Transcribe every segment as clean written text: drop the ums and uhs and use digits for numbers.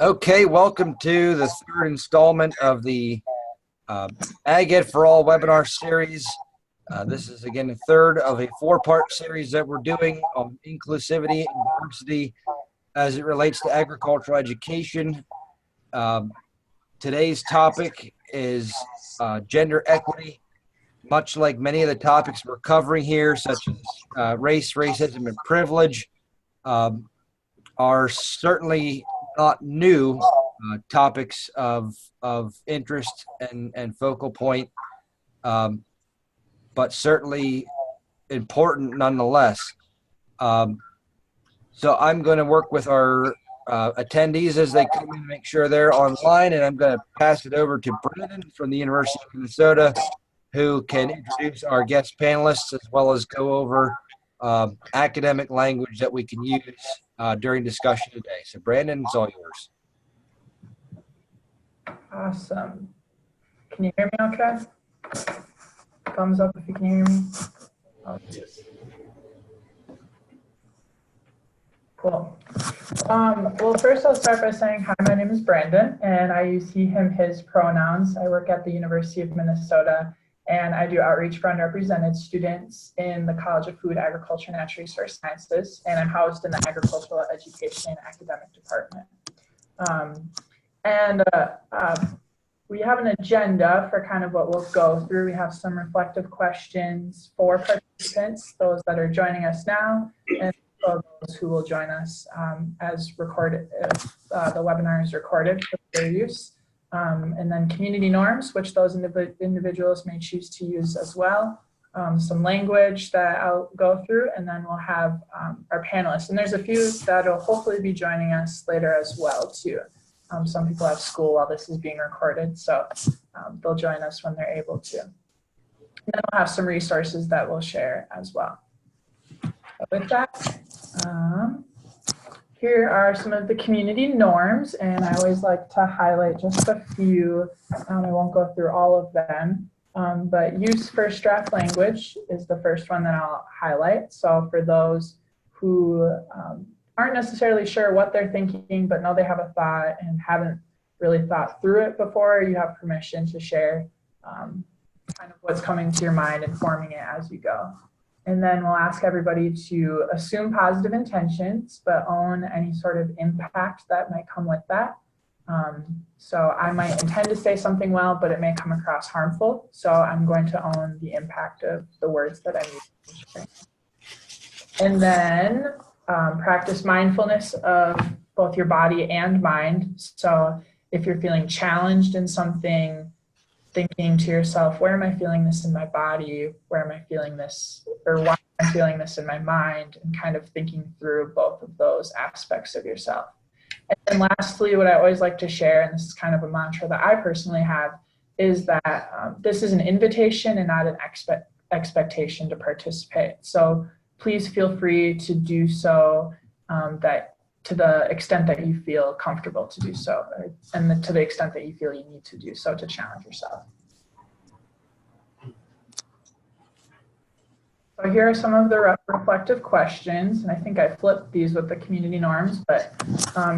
Okay, welcome to the third installment of the AgEd4All webinar series. This is again the third of a four-part series that we're doing on inclusivity and diversity as it relates to agricultural education. Today's topic is gender equity. Much like many of the topics we're covering here, such as race, racism, and privilege, are certainly not new topics of interest and focal point, but certainly important nonetheless. So I'm going to work with our attendees as they come in to make sure they're online, and I'm going to pass it over to Brandon from the University of Minnesota, who can introduce our guest panelists as well as go over academic language that we can use during discussion today. So Brandon, it's all yours. Awesome. Can you hear me okay? Thumbs up if you can hear me. Oh, yes. Cool. Well, first I'll start by saying, hi, my name is Brandon, and I use he, him, his pronouns. I work at the University of Minnesota, and I do outreach for underrepresented students in the College of Food, Agriculture, and Natural Resource Sciences, and I'm housed in the Agricultural Education and Academic Department. We have an agenda for kind of what we'll go through. We have some reflective questions for participants, those that are joining us now, and those who will join us as recorded, the webinar is recorded for their use. And then community norms, which those individuals may choose to use as well. Some language that I'll go through, and then we'll have our panelists. And there's a few that will hopefully be joining us later as well too. Some people have school while this is being recorded, so they'll join us when they're able to. And then we'll have some resources that we'll share as well. So with that, here are some of the community norms, and I always like to highlight just a few. I won't go through all of them, but use first draft language is the first one that I'll highlight. So for those who aren't necessarily sure what they're thinking, but know they have a thought and haven't really thought through it before, you have permission to share kind of what's coming to your mind and forming it as you go. And then we'll ask everybody to assume positive intentions, but own any sort of impact that might come with that. So I might intend to say something well, but it may come across harmful. So I'm going to own the impact of the words that I'm using. And then practice mindfulness of both your body and mind. So if you're feeling challenged in something, thinking to yourself, where am I feeling this in my body? Where am I feeling this, or why am I feeling this in my mind? And kind of thinking through both of those aspects of yourself. And then lastly, what I always like to share, and this is kind of a mantra that I personally have, is that this is an invitation and not an expectation to participate. So please feel free to do so to the extent that you feel comfortable to do so, and to the extent that you feel you need to do so to challenge yourself. So here are some of the reflective questions, and I think I flipped these with the community norms, but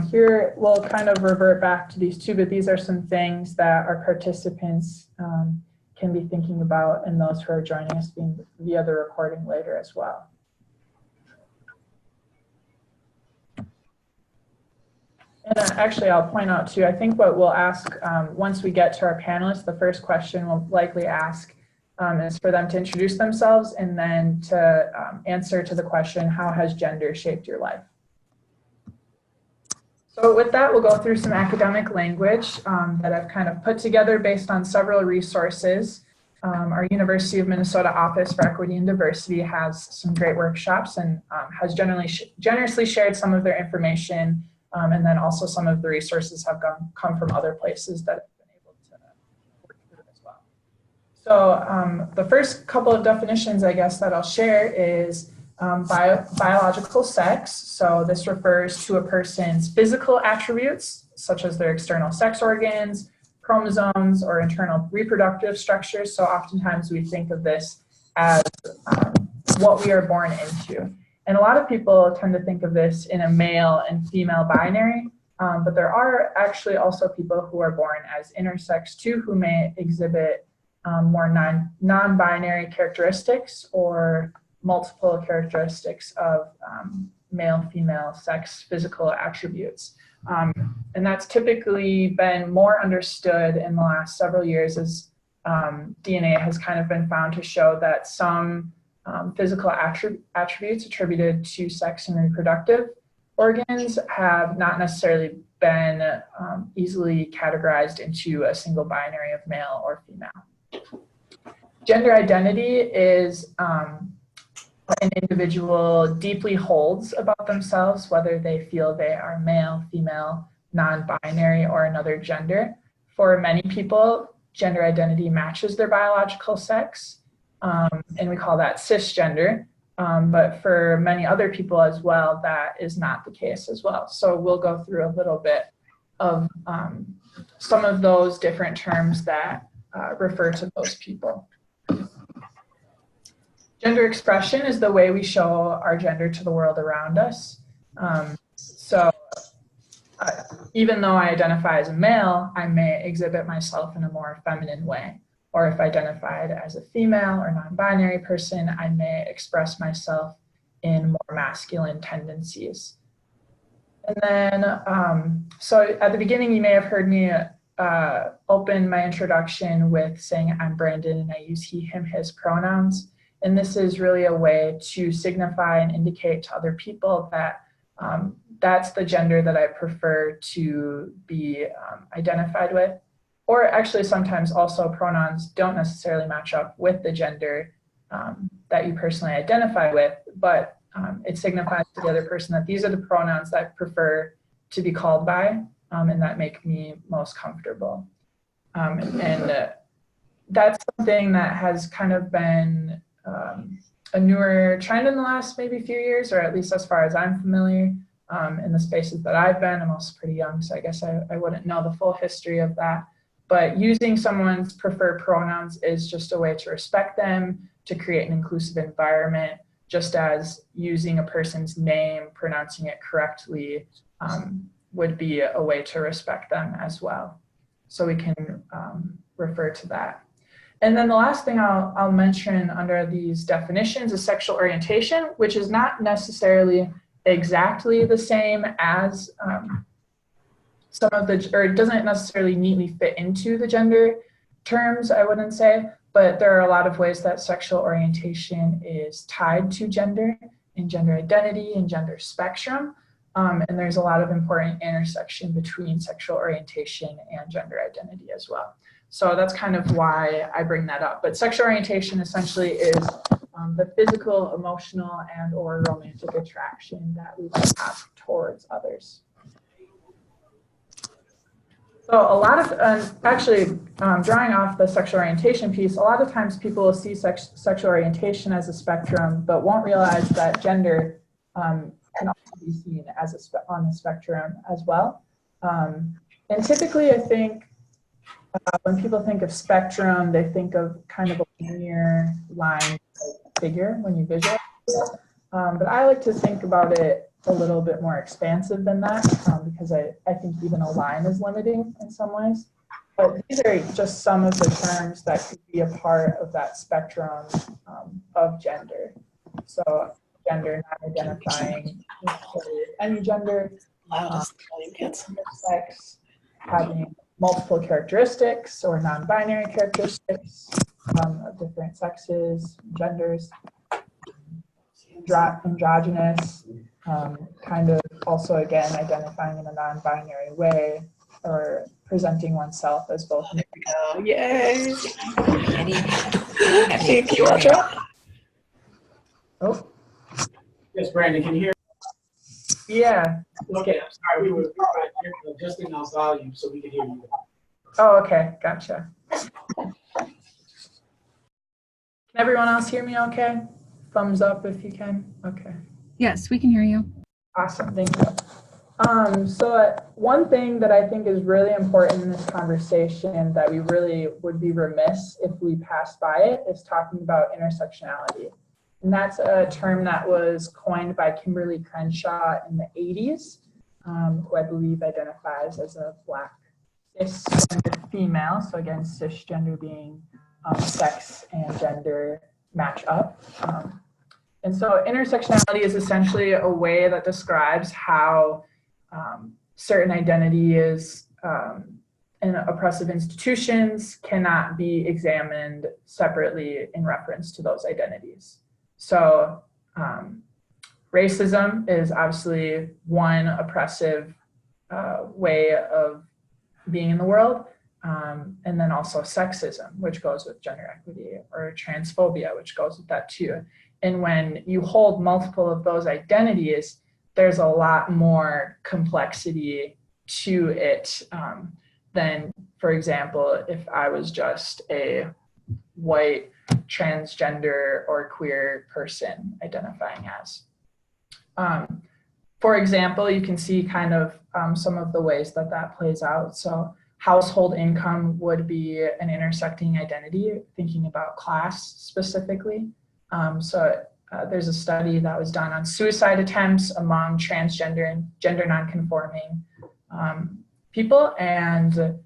here we'll kind of revert back to these two, but these are some things that our participants can be thinking about, and those who are joining us via the recording later as well. And actually, I'll point out too, I think what we'll ask once we get to our panelists, the first question we'll likely ask is for them to introduce themselves and then to answer to the question, how has gender shaped your life? So with that, we'll go through some academic language that I've kind of put together based on several resources. Our University of Minnesota Office for Equity and Diversity has some great workshops and has generously shared some of their information. And then also some of the resources have come from other places that have been able to work through as well. So the first couple of definitions, I guess, that I'll share is biological sex. So this refers to a person's physical attributes, such as their external sex organs, chromosomes, or internal reproductive structures. So oftentimes we think of this as what we are born into. And a lot of people tend to think of this in a male and female binary, But there are actually also people who are born as intersex too, who may exhibit more non-binary characteristics or multiple characteristics of male, female, sex, physical attributes. And that's typically been more understood in the last several years as DNA has kind of been found to show that some physical attributes attributed to sex and reproductive organs have not necessarily been easily categorized into a single binary of male or female. Gender identity is what an individual deeply holds about themselves, whether they feel they are male, female, non-binary, or another gender. For many people, gender identity matches their biological sex, and we call that cisgender. But for many other people as well, that is not the case as well. So we'll go through a little bit of some of those different terms that refer to those people. Gender expression is the way we show our gender to the world around us. Even though I identify as a male, I may exhibit myself in a more feminine way. Or if identified as a female or non-binary person, I may express myself in more masculine tendencies. And then, so at the beginning, you may have heard me open my introduction with saying I'm Brandon and I use he, him, his pronouns. And this is really a way to signify and indicate to other people that that's the gender that I prefer to be identified with. Or actually sometimes also pronouns don't necessarily match up with the gender that you personally identify with, but it signifies to the other person that these are the pronouns that I prefer to be called by and that make me most comfortable. That's something that has kind of been a newer trend in the last maybe few years, or at least as far as I'm familiar in the spaces that I've been. I'm also pretty young, so I guess I wouldn't know the full history of that. But using someone's preferred pronouns is just a way to respect them, to create an inclusive environment, just as using a person's name, pronouncing it correctly, would be a way to respect them as well. So we can refer to that. And then the last thing I'll mention under these definitions is sexual orientation, which is not necessarily exactly the same as some of the, or it doesn't necessarily neatly fit into the gender terms, I wouldn't say, but there are a lot of ways that sexual orientation is tied to gender and gender identity and gender spectrum. And there's a lot of important intersection between sexual orientation and gender identity as well. So that's kind of why I bring that up. But sexual orientation essentially is the physical, emotional, and or romantic attraction that we have towards others. So a lot of, drawing off the sexual orientation piece, a lot of times people will see sexual orientation as a spectrum, but won't realize that gender can also be seen as on the spectrum as well. And typically, I think when people think of spectrum, they think of kind of a linear line figure when you visualize it. But I like to think about it a little bit more expansive than that because I think even a line is limiting in some ways. But these are just some of the terms that could be a part of that spectrum of gender. So gender not identifying any gender, sex, having multiple characteristics or non-binary characteristics of different sexes, genders, androgynous, kind of also again identifying in a non-binary way or presenting oneself as both. There we go. Yay! Thank you, Audra. Oh. Yes, Brandon, can you hear? Yeah. Okay, I'm sorry. We were adjusting our volume so we could hear you. Oh, okay. Gotcha. Can everyone else hear me okay? Thumbs up if you can. Okay. Yes, we can hear you. Awesome. Thank you. So one thing that I think is really important in this conversation that we really would be remiss if we passed by it is talking about intersectionality. And that's a term that was coined by Kimberly Crenshaw in the 80s. who I believe identifies as a Black cisgender female. So again, cisgender being sex and gender match up. And so intersectionality is essentially a way that describes how certain identity is in oppressive institutions cannot be examined separately in reference to those identities. So racism is obviously one oppressive way of being in the world. And then also sexism, which goes with gender equity, or transphobia, which goes with that too. And when you hold multiple of those identities, there's a lot more complexity to it than, for example, if I was just a white transgender or queer person identifying as. For example, you can see kind of some of the ways that that plays out. So household income would be an intersecting identity, thinking about class specifically. There's a study that was done on suicide attempts among transgender and gender nonconforming people, and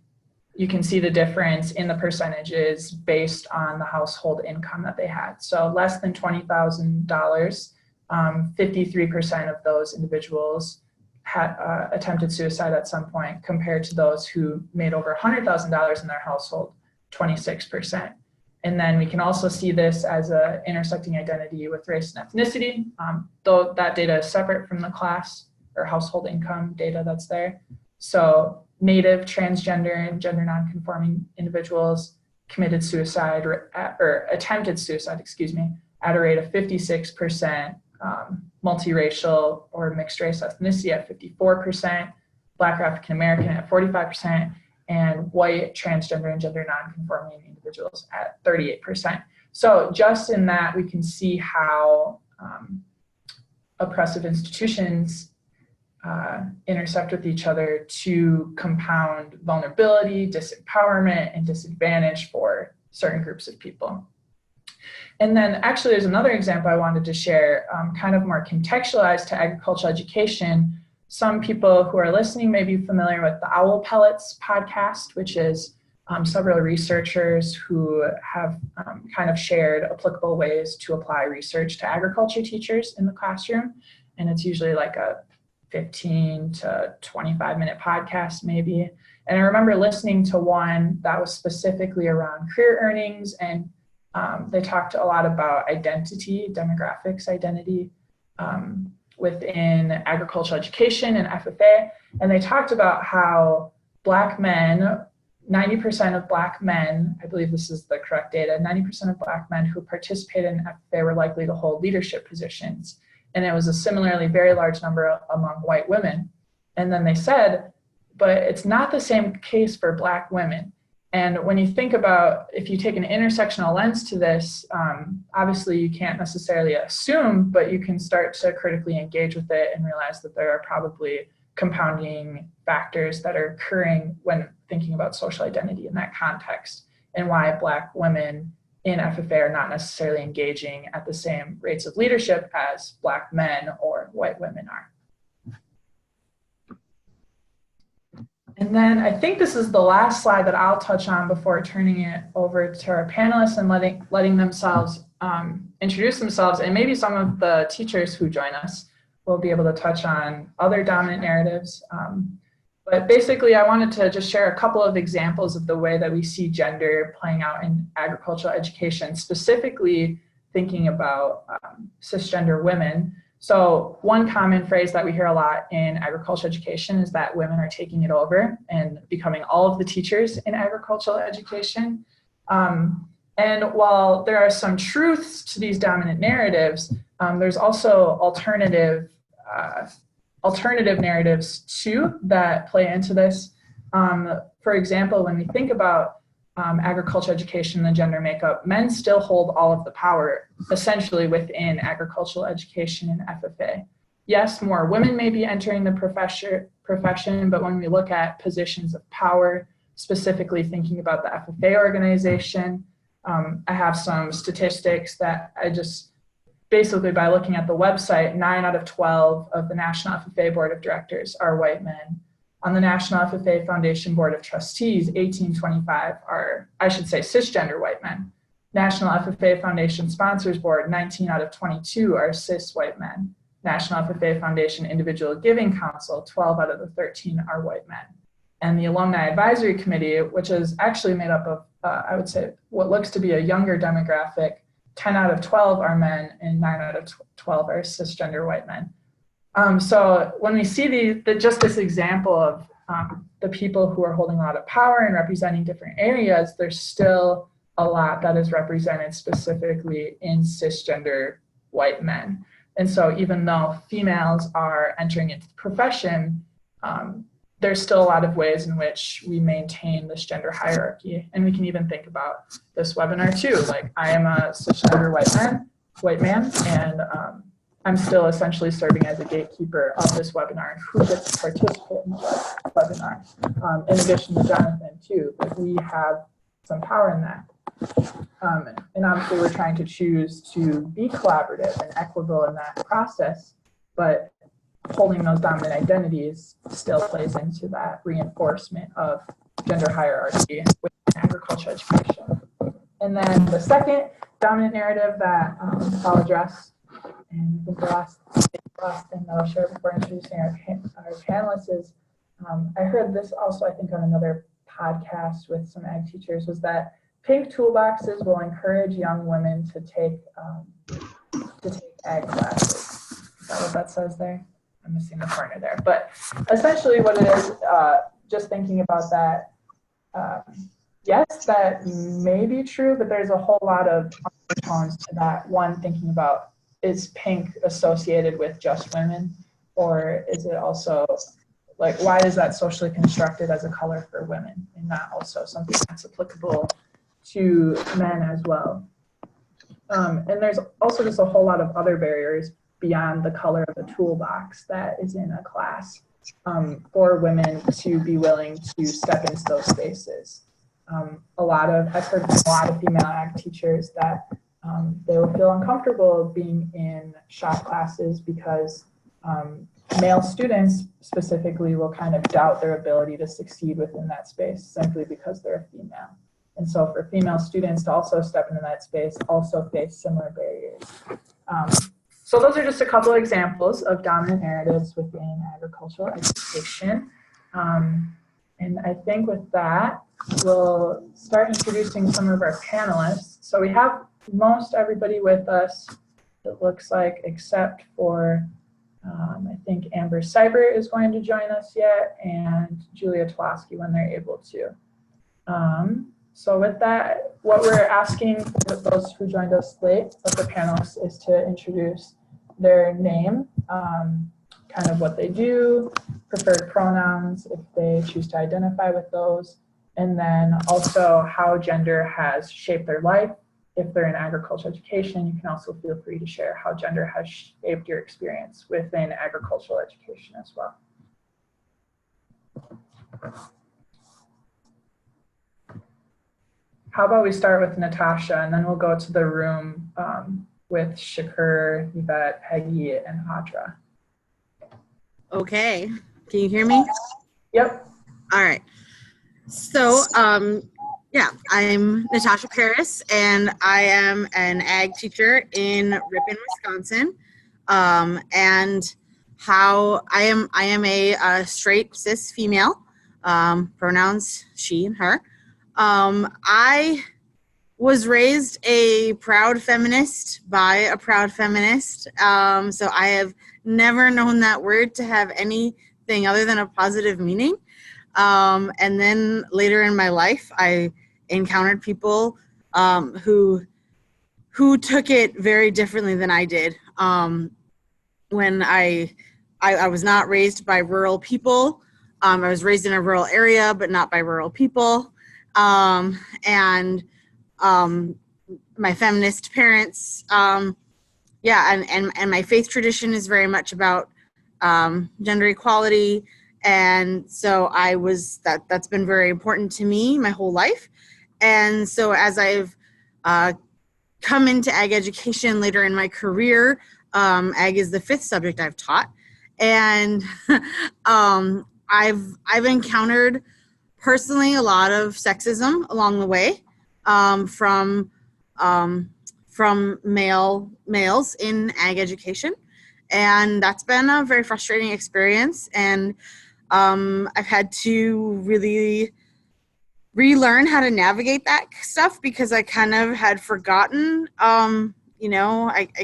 you can see the difference in the percentages based on the household income that they had. So less than $20,000, 53% of those individuals had attempted suicide at some point, compared to those who made over $100,000 in their household, 26%. And then we can also see this as an intersecting identity with race and ethnicity, though that data is separate from the class or household income data that's there. So Native, transgender, and gender nonconforming individuals committed suicide or attempted suicide, at a rate of 56%, multiracial or mixed race ethnicity at 54%, Black or African American at 45%, and white, transgender, and gender nonconforming individuals at 38%. So just in that, we can see how oppressive institutions intersect with each other to compound vulnerability, disempowerment, and disadvantage for certain groups of people. And then actually there's another example I wanted to share, kind of more contextualized to agricultural education. Some people who are listening may be familiar with the Owl Pellets podcast, which is several researchers who have kind of shared applicable ways to apply research to agriculture teachers in the classroom. And it's usually like a 15 to 25-minute podcast maybe. And I remember listening to one that was specifically around career earnings, and they talked a lot about identity, demographics identity within agricultural education and FFA. And they talked about how Black men, 90% of Black men, I believe this is the correct data, 90% of Black men who participated in FFA were likely to hold leadership positions. And it was a similarly very large number among white women. And then they said, but it's not the same case for Black women. And when you think about, if you take an intersectional lens to this, obviously you can't necessarily assume, but you can start to critically engage with it and realize that there are probably compounding factors that are occurring when thinking about social identity in that context, and why Black women in FFA are not necessarily engaging at the same rates of leadership as Black men or white women are. And then I think this is the last slide that I'll touch on before turning it over to our panelists and letting themselves introduce themselves, and maybe some of the teachers who join us will be able to touch on other dominant narratives. But basically, I wanted to just share a couple of examples of the way that we see gender playing out in agricultural education, specifically thinking about cisgender women. So one common phrase that we hear a lot in agricultural education is that women are taking it over and becoming all of the teachers in agricultural education. And while there are some truths to these dominant narratives, there's also alternative narratives too that play into this. For example, when we think about agricultural education, the gender makeup, men still hold all of the power essentially within agricultural education and FFA. Yes, more women may be entering the profession, but when we look at positions of power, specifically thinking about the FFA organization, I have some statistics that I just basically by looking at the website, 9 out of 12 of the National FFA Board of Directors are white men. On the National FFA Foundation Board of Trustees, 1825 are, I should say, cisgender white men. National FFA Foundation Sponsors Board, 19 out of 22 are cis white men. National FFA Foundation Individual Giving Council, 12 out of the 13 are white men. And the Alumni Advisory Committee, which is actually made up of, I would say, what looks to be a younger demographic, 10 out of 12 are men and 9 out of 12 are cisgender white men. So when we see just this example of the people who are holding a lot of power and representing different areas, there's still a lot that is represented specifically in cisgender white men. And so even though females are entering into the profession, there's still a lot of ways in which we maintain this gender hierarchy. And we can even think about this webinar too. Like, I am a cisgender white man, and I'm still essentially serving as a gatekeeper of this webinar, who gets to participate in the webinar. In addition to Jonathan too, like, we have some power in that. And obviously we're trying to choose to be collaborative and equitable in that process, but holding those dominant identities still plays into that reinforcement of gender hierarchy within agriculture education. And then the second dominant narrative that I'll address, and I think the last thing that I'll share before introducing our panelists is, I heard this also, I think, on another podcast with some ag teachers, was that pink toolboxes will encourage young women to take ag classes. Is that what that says there? I'm missing the partner there. But essentially what it is, just thinking about that, yes, that may be true, but there's a whole lot of undertones to that. One, thinking about, is pink associated with just women? Or is it also, like, why is that socially constructed as a color for women and not also something that's applicable to men as well? And there's also just a whole lot of other barriers beyond the color of the toolbox that is in a class for women to be willing to step into those spaces. I've heard from a lot of female ag teachers that they will feel uncomfortable being in shop classes because male students specifically will kind of doubt their ability to succeed within that space simply because they're a female. And so for female students to also step into that space also face similar barriers. So those are just a couple of examples of dominant narratives within agricultural education. And I think with that, we'll start introducing some of our panelists. So we have most everybody with us, it looks like, except for, I think Amber Seibert is going to join us yet, and Julia Tlaski when they're able to. So with that, what we're asking those who joined us late of the panelists is to introduce their name, kind of what they do, preferred pronouns if they choose to identify with those, and then also how gender has shaped their life. If they're in agriculture education, you can also feel free to share how gender has shaped your experience within agricultural education as well. How about we start with Natasha, and then we'll go to the room with Shakur, Yvette, Peggy, and Audra. Okay, can you hear me? Yep. All right. So, yeah, I'm Natasha Paris, and I am an ag teacher in Ripon, Wisconsin. And how I am a straight cis female, pronouns she and her. I was raised a proud feminist by a proud feminist. So I have never known that word to have anything other than a positive meaning. And then later in my life, I encountered people who took it very differently than I did. When I was not raised by rural people. I was raised in a rural area, but not by rural people. And my feminist parents, yeah, and my faith tradition is very much about gender equality. And so that's been very important to me my whole life. And so as I've come into ag education later in my career. Ag is the 5th subject I've taught. And I've encountered personally a lot of sexism along the way, from males in ag education. And that's been a very frustrating experience. And I've had to really relearn how to navigate that stuff because I kind of had forgotten, I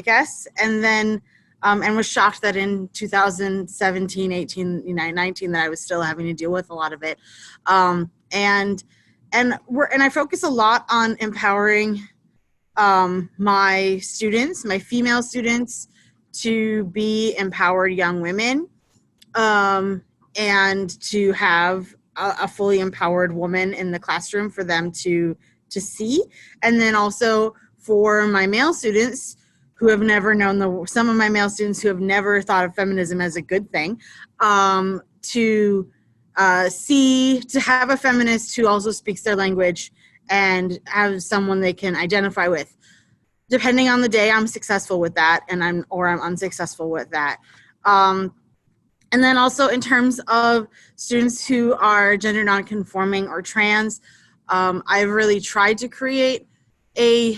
guess. And then, and was shocked that in 2017, 18, 19, that I was still having to deal with a lot of it. And I focus a lot on empowering my students, my female students, to be empowered young women, and to have a fully empowered woman in the classroom for them to see. And then also for my male students who have never known some of my male students who have never thought of feminism as a good thing, to have a feminist who also speaks their language and have someone they can identify with. Depending on the day, I'm successful with that, I'm unsuccessful with that. And then also in terms of students who are gender nonconforming or trans, I've really tried to create a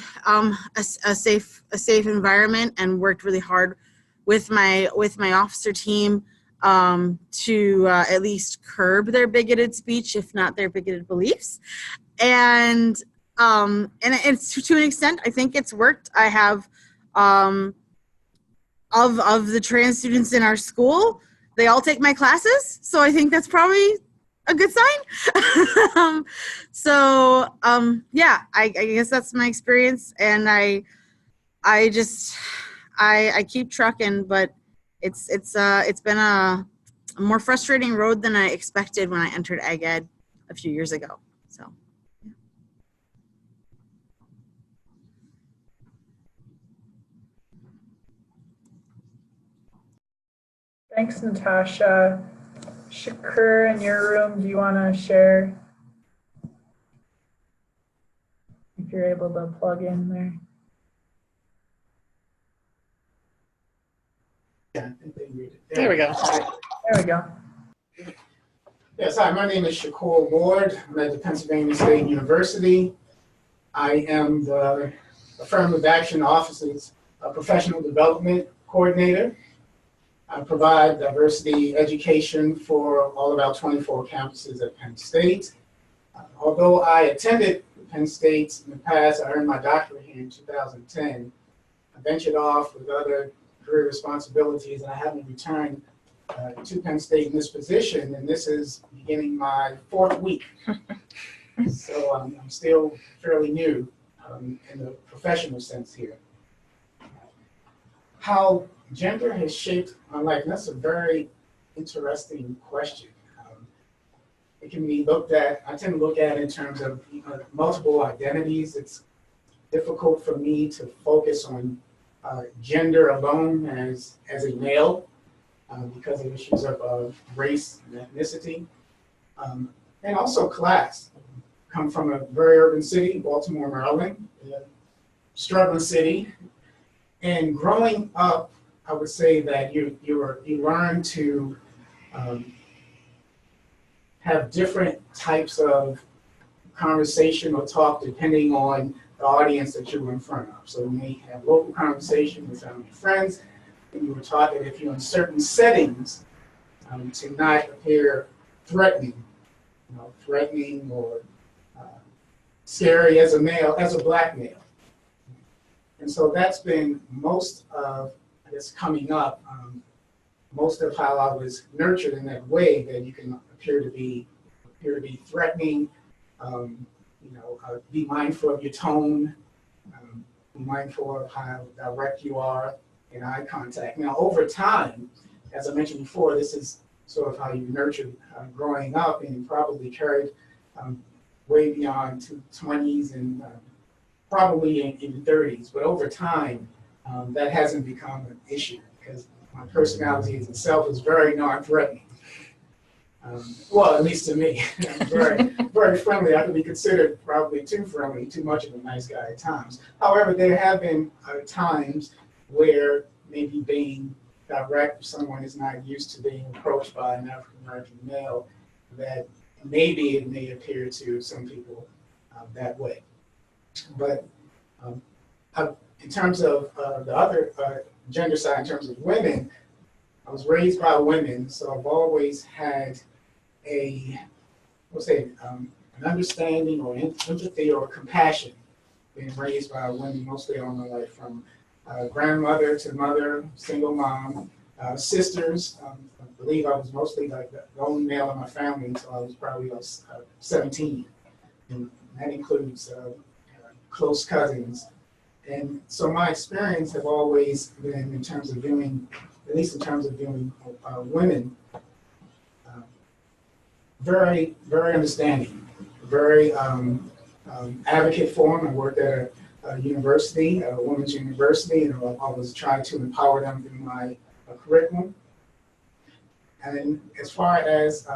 safe environment and worked really hard with my officer team to at least curb their bigoted speech, if not their bigoted beliefs. And it's to an extent, I think it's worked. I have of the trans students in our school, they all take my classes, so I think that's probably a good sign. Yeah, I guess that's my experience, and I keep trucking, but it's been a more frustrating road than I expected when I entered Ag Ed a few years ago. So. Thanks, Natasha. Shakur, in your room, do you want to share if you're able to plug in there? Yeah, I think they read it. There we go. There we go. Yes, hi, my name is Shakur Ward. I'm at the Pennsylvania State University. I am the Affirmative Action Office's Professional Development Coordinator. I provide diversity education for all of our 24 campuses at Penn State. Although I attended Penn State in the past, I earned my doctorate here in 2010. I ventured off with other career responsibilities, and I haven't returned to Penn State in this position, and this is beginning my 4th week. So I'm still fairly new in the professional sense here. How gender has shaped my life, and that's a very interesting question. It can be looked at, I tend to look at it in terms of multiple identities. It's difficult for me to focus on gender alone as a male because of issues of race and ethnicity. And also class. I come from a very urban city, Baltimore, Maryland, a struggling city. And growing up, I would say that you learn to have different types of conversation or talk depending on the audience that you were in front of. So you may have local conversation with family and friends, and you were taught that if you're in certain settings, to not appear threatening, threatening or scary as a male, as a black male. And so that's been most of, I guess, coming up, most of how I was nurtured in that way, that you can appear to be threatening, be mindful of your tone, be mindful of how direct you are in eye contact. Now, over time, as I mentioned before, this is sort of how you nurtured growing up, and probably carried way beyond 20s and probably in 30s. But over time, that hasn't become an issue because my personality itself is very non-threatening. Well, at least to me. I'm very friendly. I could be considered probably too friendly, too much of a nice guy at times. However, there have been times where maybe being direct, if someone is not used to being approached by an African American male, that maybe it may appear to some people that way. But in terms of the other gender side, in terms of women, I was raised by women, so I've always had an understanding or empathy or compassion being raised by women mostly all my life, from grandmother to mother, single mom, sisters. I believe I was mostly like the only male in my family until I was probably 17. And that includes close cousins. And so my experience have always been in terms of viewing, at least in terms of viewing women, very, very understanding, very advocate for them. I worked at a university, a women's university, and I was trying to empower them through my curriculum. And as far as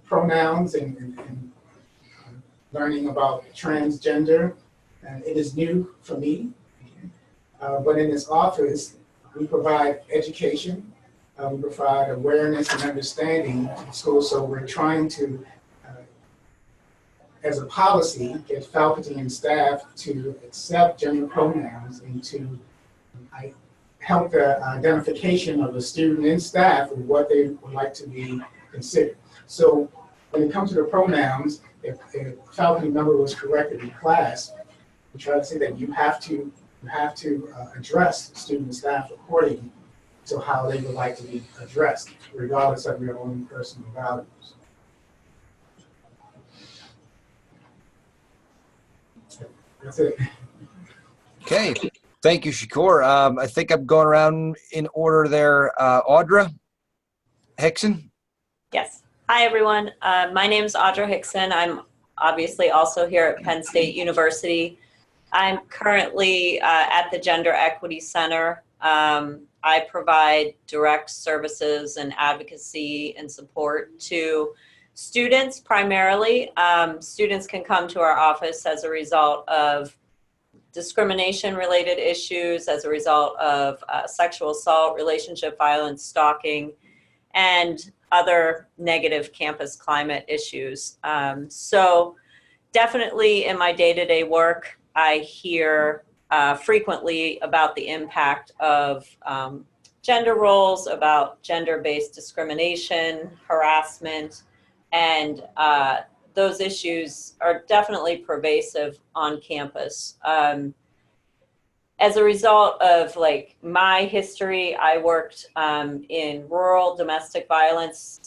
pronouns and learning about transgender, it is new for me. But in this office, we provide education, we provide awareness and understanding in schools. So we're trying to, as a policy, get faculty and staff to accept gender pronouns and to help the identification of the student and staff of what they would like to be considered. So when it comes to the pronouns, if a faculty member was corrected in class, we try to say that you have to address student and staff according to how they would like to be addressed, regardless of your own personal values. That's it. Okay. Thank you, Shakur. I think I'm going around in order there. Audra Hickson. Yes. Hi, everyone. My name is Audra Hickson. I'm obviously also here at Penn State University. I'm currently at the Gender Equity Center. I provide direct services and advocacy and support to students primarily. Students can come to our office as a result of discrimination-related issues, as a result of sexual assault, relationship violence, stalking, and other negative campus climate issues. So definitely in my day-to-day work, I hear frequently about the impact of gender roles, about gender-based discrimination, harassment, and those issues are definitely pervasive on campus. As a result of my history, I worked in rural domestic violence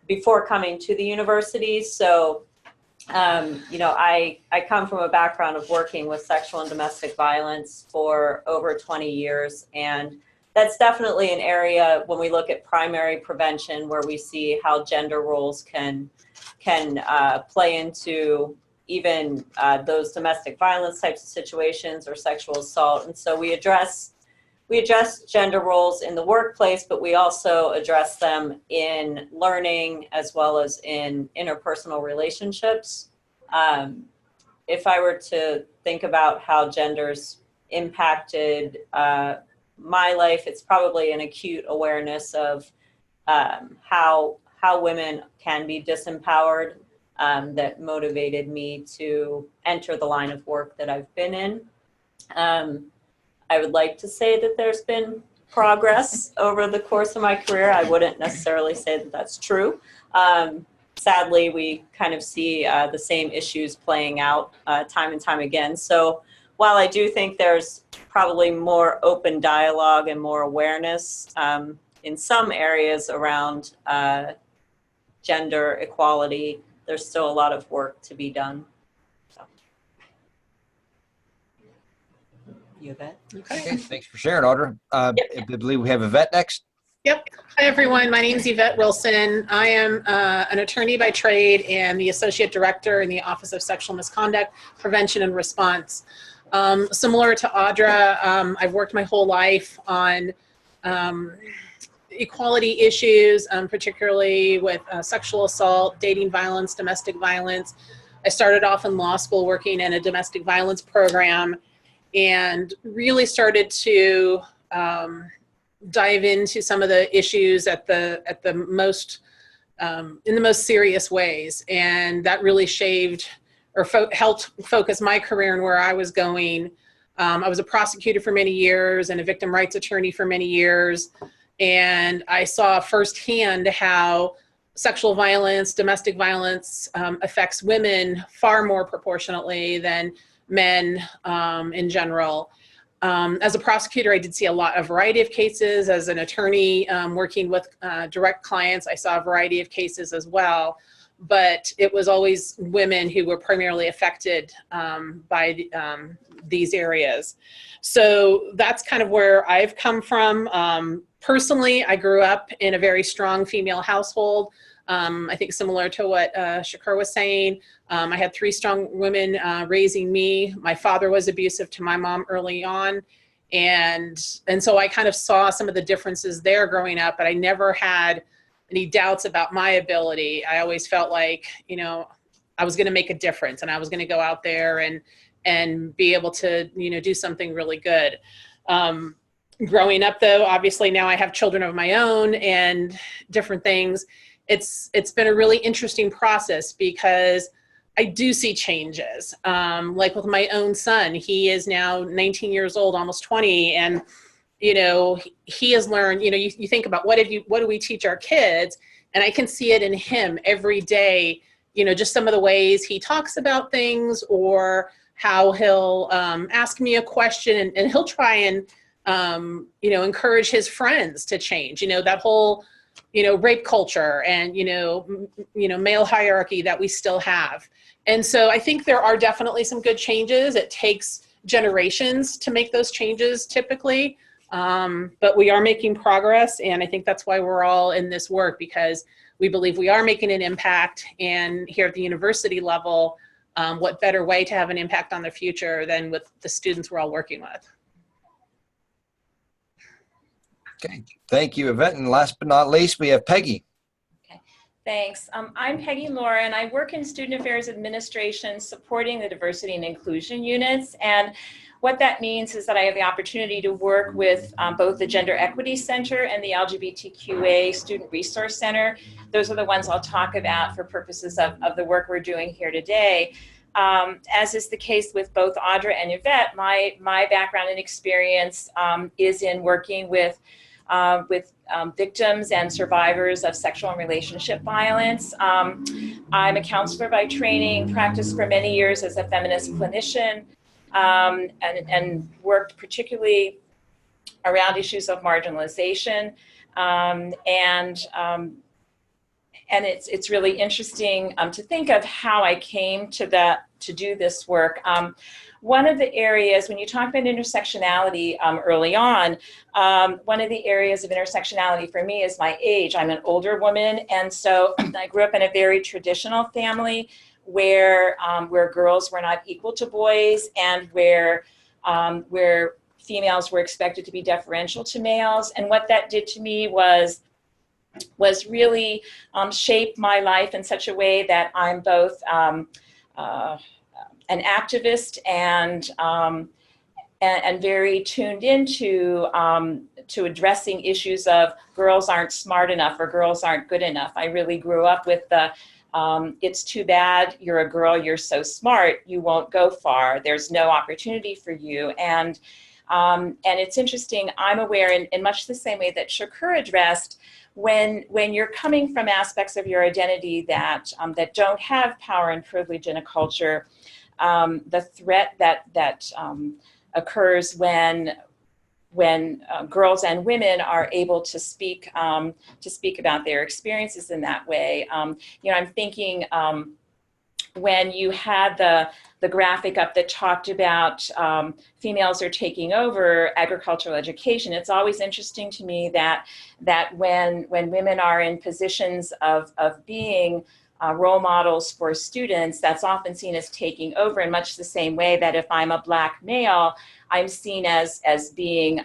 before coming to the university. So, I come from a background of working with sexual and domestic violence for over 20 years. And that's definitely an area when we look at primary prevention where we see how gender roles can play into even those domestic violence types of situations or sexual assault. And so we address gender roles in the workplace, but we also address them in learning as well as in interpersonal relationships. If I were to think about how gender's impacted my life, it's probably an acute awareness of how women can be disempowered that motivated me to enter the line of work that I've been in. I would like to say that there's been progress over the course of my career. I wouldn't necessarily say that that's true. Sadly, we kind of see the same issues playing out time and time again. So while I do think there's probably more open dialogue and more awareness in some areas around gender equality, there's still a lot of work to be done. So. Yvette? Okay, thanks for sharing, Audra. I believe we have Yvette next. Yep. Hi, everyone. My name is Yvette Wilson. I am an attorney by trade and the Associate Director in the Office of Sexual Misconduct, Prevention and Response. Similar to Audra, I've worked my whole life on equality issues, particularly with sexual assault, dating violence, domestic violence. I started off in law school working in a domestic violence program and really started to dive into some of the issues at the most in the most serious ways, and that really shaved or helped focus my career and where I was going. I was a prosecutor for many years and a victim rights attorney for many years, and I saw firsthand how sexual violence, domestic violence affects women far more proportionately than men in general. As a prosecutor, I did see a variety of cases. As an attorney working with direct clients, I saw a variety of cases as well. But it was always women who were primarily affected by these areas. So that's kind of where I've come from. Personally, I grew up in a very strong female household. I think similar to what Shakur was saying. I had 3 strong women raising me. My father was abusive to my mom early on. And so I kind of saw some of the differences there growing up, but I never had any doubts about my ability. I always felt like, you know, I was going to make a difference and I was going to go out there and be able to, you know, do something really good. Growing up though, obviously now I have children of my own and different things. It's been a really interesting process because I do see changes. Like with my own son, he is now 19 years old, almost 20. And, you know, he has learned, you know, you think about what do we teach our kids? And I can see it in him every day, you know, just some of the ways he talks about things or how he'll ask me a question and he'll try and, you know, encourage his friends to change, you know, that whole, you know, rape culture and, you know, male hierarchy that we still have. And so I think there are definitely some good changes. It takes generations to make those changes typically, but we are making progress. And I think that's why we're all in this work, because we believe we are making an impact. And here at the university level, what better way to have an impact on the future than with the students we're all working with. Okay, thank you, Yvette. And last but not least, we have Peggy. Okay, thanks. I'm Peggy Laura, and I work in Student Affairs Administration supporting the diversity and inclusion units. And what that means is that I have the opportunity to work with both the Gender Equity Center and the LGBTQA Student Resource Center. Those are the ones I'll talk about for purposes of the work we're doing here today. As is the case with both Audra and Yvette, my background and experience is in working with victims and survivors of sexual and relationship violence. I'm a counselor by training, practiced for many years as a feminist clinician, and worked particularly around issues of marginalization. And it's really interesting to think of how I came to do this work. One of the areas, when you talk about intersectionality early on, one of the areas of intersectionality for me is my age. I'm an older woman, and so I grew up in a very traditional family where girls were not equal to boys, and where females were expected to be deferential to males. And what that did to me was really shape my life in such a way that I'm both an activist and very tuned into to addressing issues of girls aren't smart enough or girls aren't good enough. I really grew up with the it's too bad you're a girl, you're so smart, you won't go far, there's no opportunity for you. And it's interesting, I'm aware in much the same way that Shakur addressed, when you're coming from aspects of your identity that don't have power and privilege in a culture, the threat that occurs when girls and women are able to speak about their experiences in that way. You know, I'm thinking when you had the graphic up that talked about females are taking over agricultural education, it's always interesting to me that when women are in positions of being role models for students, that's often seen as taking over, in much the same way that if I'm a Black male, I'm seen as being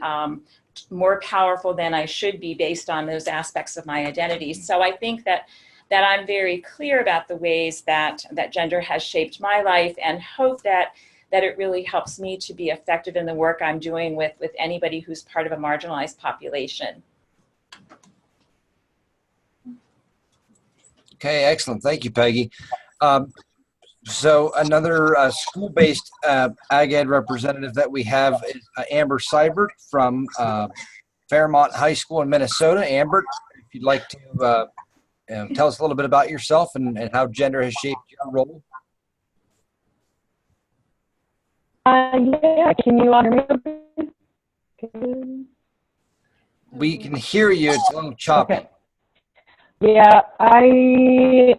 more powerful than I should be based on those aspects of my identity. So I think that I'm very clear about the ways that gender has shaped my life, and hope that it really helps me to be effective in the work I'm doing with anybody who's part of a marginalized population. Okay, excellent. Thank you, Peggy. So another school-based AgEd representative that we have is Amber Seibert from Fairmont High School in Minnesota. Amber, if you'd like to tell us a little bit about yourself and how gender has shaped your role. Yeah, can you all hear me okay? We can hear you. It's a little choppy. Okay. Yeah, I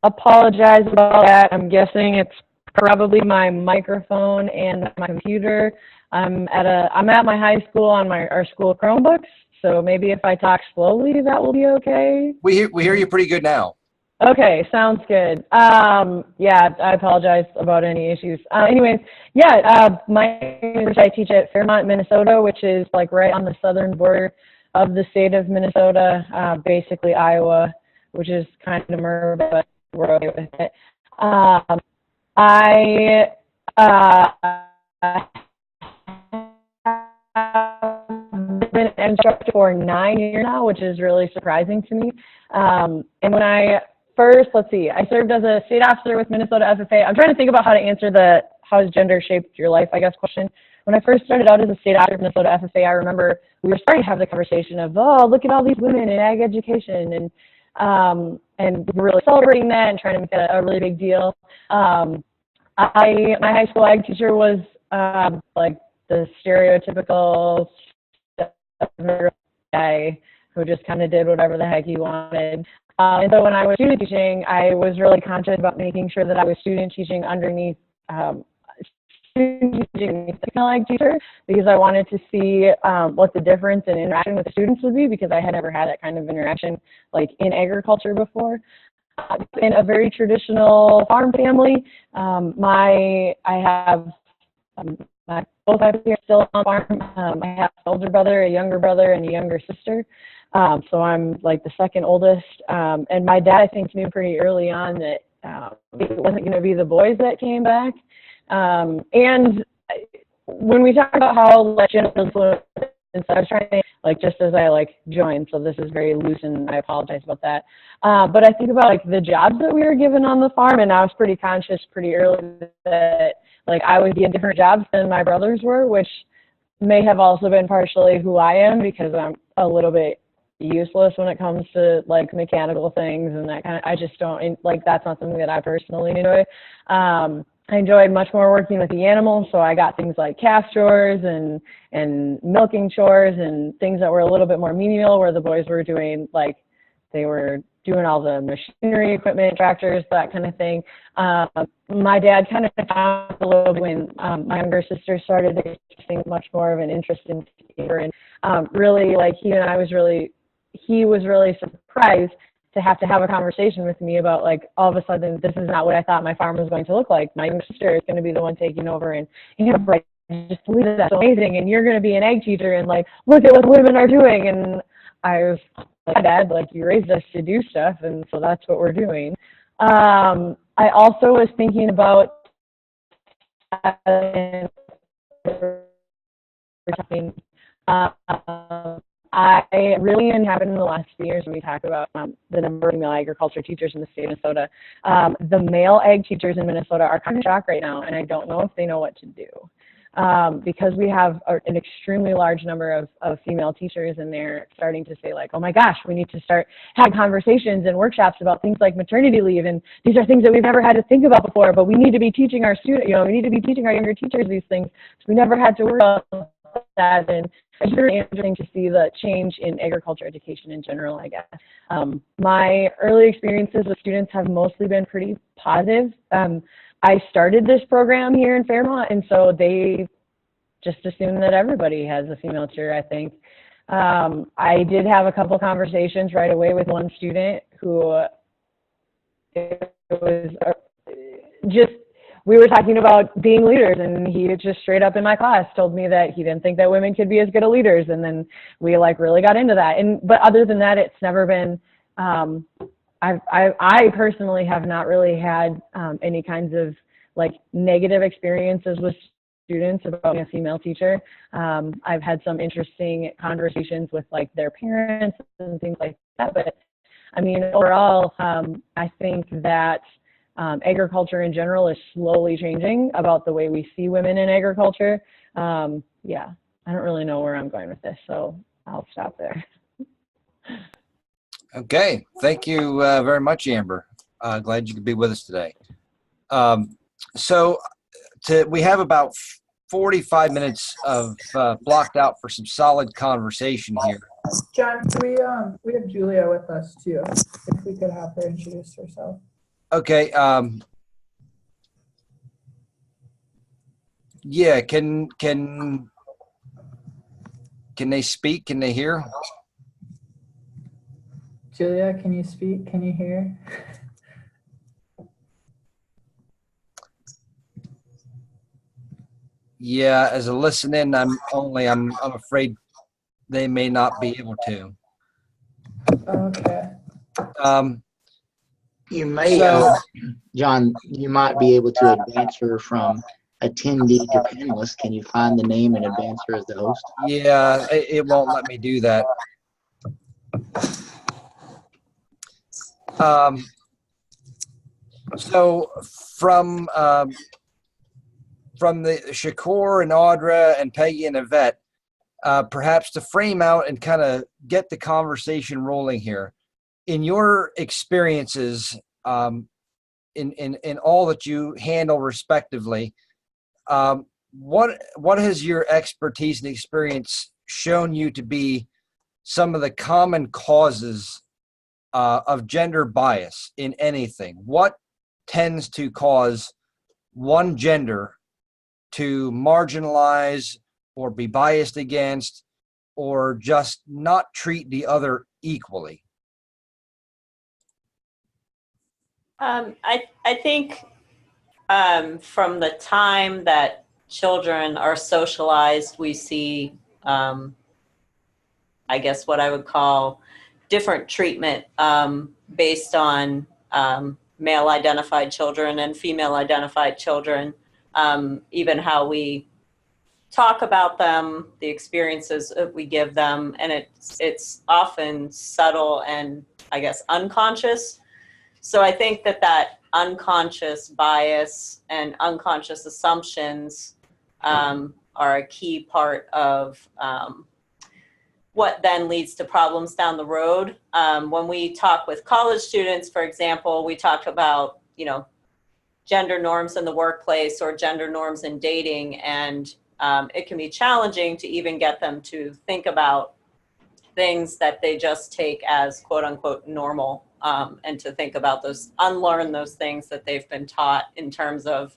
apologize about that. I'm guessing it's probably my microphone and my computer. I'm at my high school on our school Chromebooks, so maybe if I talk slowly, that will be okay. We hear you pretty good now. Okay, sounds good. Yeah, I apologize about any issues. Anyways, yeah, I teach at Fairmont, Minnesota, which is like right on the southern border of the state of Minnesota, basically Iowa, which is kind of murder, but we're okay with it. I have been an instructor for 9 years now, which is really surprising to me. And when I first, let's see, I served as a state officer with Minnesota FFA. I'm trying to think about how to answer the how has gender shaped your life, I guess, question. When I first started out as a state officer of Minnesota FFA, I remember we were starting to have the conversation of, oh, look at all these women in ag education, and we were really celebrating that and trying to make that a really big deal. My high school ag teacher was like the stereotypical guy who just kind of did whatever the heck he wanted. And so when I was student teaching, I was really conscious about making sure that I was student teaching underneath female ag teacher, because I wanted to see what the difference in interaction with the students would be, because I had never had that kind of interaction like in agriculture before. In a very traditional farm family, both my parents are still on the farm. I have an older brother, a younger brother, and a younger sister. So I'm like the second oldest. And my dad, I think, knew pretty early on that it wasn't going to be the boys that came back. And when we talk about how like gender influence, I was trying to think, like, just as I like joined, so this is very loose and I apologize about that. But I think about like the jobs that we were given on the farm, and I was pretty conscious pretty early that like I would be in different jobs than my brothers were, which may have also been partially who I am, because I'm a little bit useless when it comes to like mechanical things and that kind of, I just don't like, that's not something that I personally enjoy. I enjoyed much more working with the animals, so I got things like calf chores and milking chores and things that were a little bit more menial, where the boys were doing like, they were doing all the machinery equipment, tractors, that kind of thing. My dad kind of found a little bit when my younger sister started expressing much more of an interest in theater, and really like he was really surprised to have a conversation with me about like, all of a sudden, this is not what I thought my farm was going to look like. My younger sister is going to be the one taking over, and you know, right, just believe that's amazing, and you're going to be an ag teacher, and like, look at what women are doing. And I was like, Dad, like, you raised us to do stuff, and so that's what we're doing. I also was thinking about I really happened in the last few years when we talk about the number of female agriculture teachers in the state of Minnesota. The male ag teachers in Minnesota are kind of shocked right now, and I don't know if they know what to do. Because we have an extremely large number of female teachers, and they're starting to say like, oh my gosh, we need to start having conversations and workshops about things like maternity leave, and these are things that we've never had to think about before, but we need to be teaching our students, you know, we need to be teaching our younger teachers these things, so we never had to worry about that. And it's really interesting to see the change in agriculture education in general, I guess. My early experiences with students have mostly been pretty positive. I started this program here in Fairmont, and so they just assume that everybody has a female teacher, I think. I did have a couple conversations right away with one student who it was just we were talking about being leaders, and he just straight up in my class told me that he didn't think that women could be as good at leaders. And then we like really got into that. But other than that, it's never been, I personally have not really had any kinds of like negative experiences with students about being a female teacher. I've had some interesting conversations with like their parents and things like that. But I mean, overall, I think that agriculture in general is slowly changing about the way we see women in agriculture. Yeah, I don't really know where I'm going with this, so I'll stop there. Okay, thank you very much, Amber. Glad you could be with us today. We have about 45 minutes of blocked out for some solid conversation here. John, we have Julia with us too. If we could have her introduce herself. Okay. Yeah. Can they speak? Can they hear? Julia, can you speak? Can you hear? Yeah. As a listen-in, I'm afraid they may not be able to. Okay. You may, John, you might be able to advance her from attendee to panelist. Can you find the name and advance her as the host? Yeah, it won't let me do that. So from the Shakur and Audra and Peggy and Yvette, perhaps to frame out and kind of get the conversation rolling here, in your experiences, in all that you handle respectively, what has your expertise and experience shown you to be some of the common causes of gender bias in anything? What tends to cause one gender to marginalize or be biased against or just not treat the other equally? I think from the time that children are socialized, we see, I guess, what I would call different treatment based on male-identified children and female-identified children, even how we talk about them, the experiences that we give them, and it's often subtle and, I guess, unconscious. So I think that unconscious bias and unconscious assumptions are a key part of what then leads to problems down the road. When we talk with college students, for example, we talk about, gender norms in the workplace or gender norms in dating, and it can be challenging to even get them to think about things that they just take as quote unquote normal, and to think about unlearn those things that they've been taught in terms of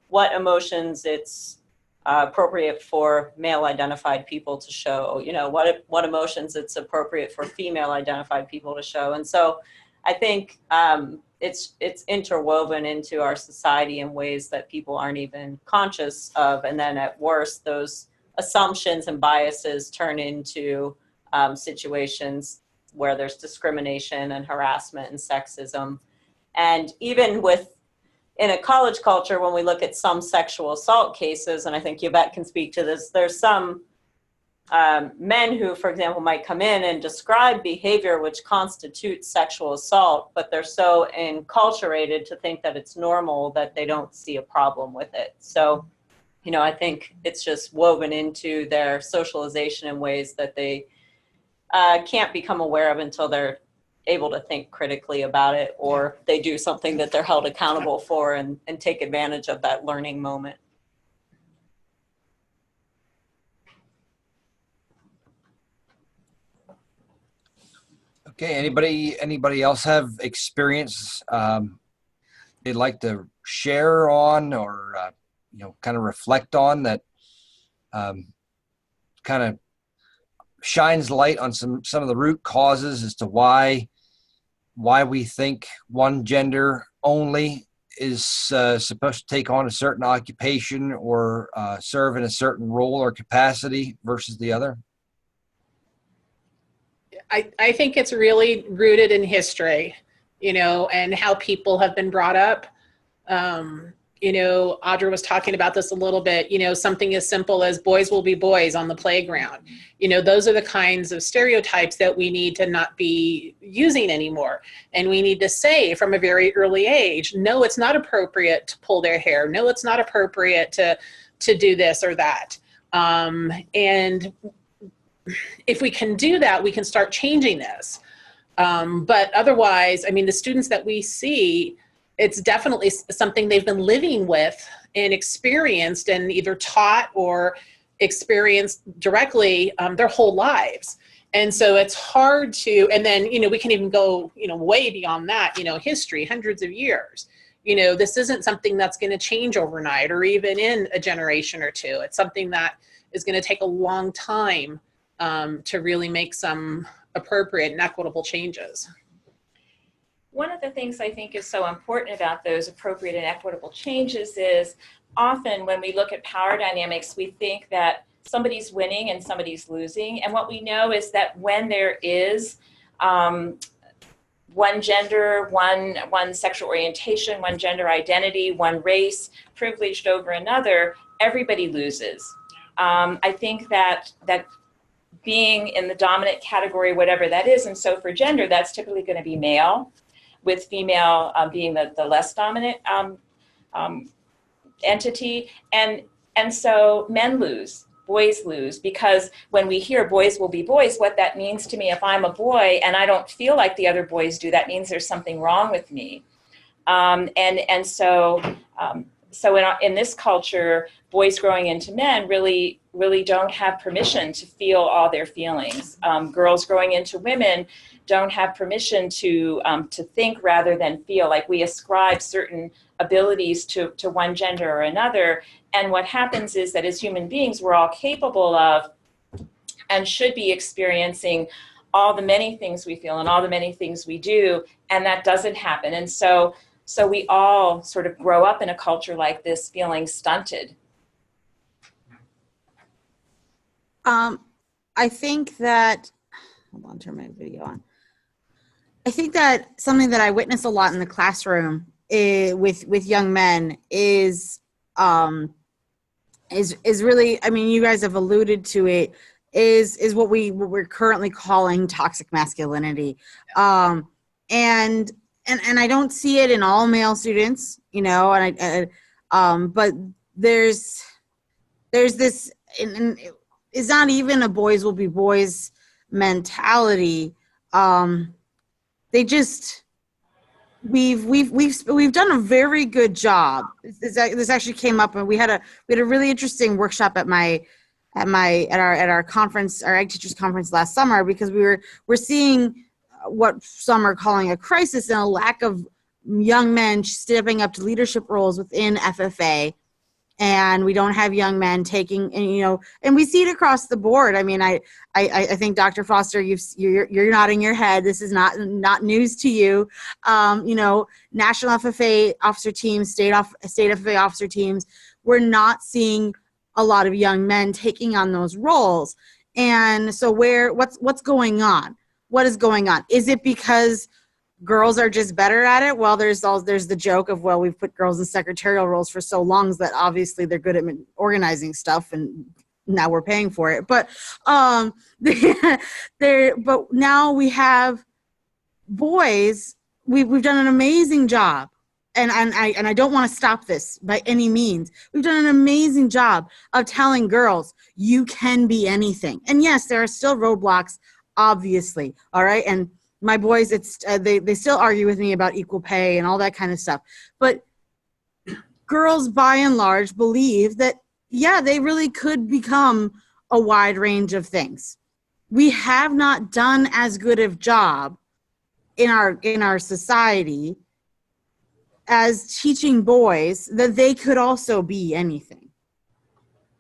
what emotions it's appropriate for male identified people to show, what emotions it's appropriate for female identified people to show. And so I think it's interwoven into our society in ways that people aren't even conscious of. And then at worst, those assumptions and biases turn into situations where there's discrimination and harassment and sexism. And even in a college culture, when we look at some sexual assault cases, and I think Yvette can speak to this, there's some men who, for example, might come in and describe behavior which constitutes sexual assault, but they're so enculturated to think that it's normal that they don't see a problem with it. So, I think it's just woven into their socialization in ways that they can't become aware of until they're able to think critically about it, or they do something that they're held accountable for and take advantage of that learning moment. Okay, anybody else have experience they'd like to share on or kind of reflect on that kind of shines light on some of the root causes as to why we think one gender only is supposed to take on a certain occupation or serve in a certain role or capacity versus the other? I think it's really rooted in history, and how people have been brought up. Audra was talking about this a little bit, something as simple as boys will be boys on the playground. Those are the kinds of stereotypes that we need to not be using anymore. And we need to say from a very early age, no, it's not appropriate to pull their hair. No, it's not appropriate to do this or that. And if we can do that, we can start changing this. But otherwise, the students that we see, it's definitely something they've been living with and experienced and either taught or experienced directly their whole lives. And so it's hard to, and then, we can even go, way beyond that, history, hundreds of years. This isn't something that's going to change overnight or even in a generation or two. It's something that is going to take a long time to really make some appropriate and equitable changes. One of the things I think is so important about those appropriate and equitable changes is often when we look at power dynamics, we think that somebody's winning and somebody's losing. And what we know is that when there is one gender, one sexual orientation, one gender identity, one race privileged over another, everybody loses. I think that being in the dominant category, whatever that is, and so for gender, that's typically going to be male, with female being the less dominant entity. And so men lose, boys lose, because when we hear boys will be boys, what that means to me, if I'm a boy and I don't feel like the other boys do, that means there's something wrong with me. So in this culture, boys growing into men really don't have permission to feel all their feelings. Girls growing into women don't have permission to think rather than feel. Like we ascribe certain abilities to one gender or another. And what happens is that as human beings, we're all capable of and should be experiencing all the many things we feel and all the many things we do, and that doesn't happen. And so we all sort of grow up in a culture like this feeling stunted. I think that, hold on, turn my video on. I think that something that I witness a lot in the classroom with young men is really, you guys have alluded to it, is what we're currently calling toxic masculinity. And I don't see it in all male students, but there's this, and it's not even a boys will be boys mentality. We've done a very good job. This actually came up, and we had a really interesting workshop at our conference, our Ag Teachers Conference last summer, because we're seeing what some are calling a crisis and a lack of young men stepping up to leadership roles within FFA. And we don't have young men taking, and we see it across the board. I think Dr. Foster, you're nodding your head. This is not news to you. National FFA officer teams, state FFA officer teams, we're not seeing a lot of young men taking on those roles. And so what's going on? What is going on? Is it because girls are just better at it? Well, there's the joke of, well, we've put girls in secretarial roles for so long that obviously they're good at organizing stuff, and now we're paying for it. But but now we have boys. We've done an amazing job, and I don't want to stop this by any means. We've done an amazing job of telling girls you can be anything. And yes, there are still roadblocks, obviously. All right, and my boys, they still argue with me about equal pay and all that kind of stuff. But girls, by and large, believe that, yeah, they really could become a wide range of things. We have not done as good of job in our society as teaching boys that they could also be anything.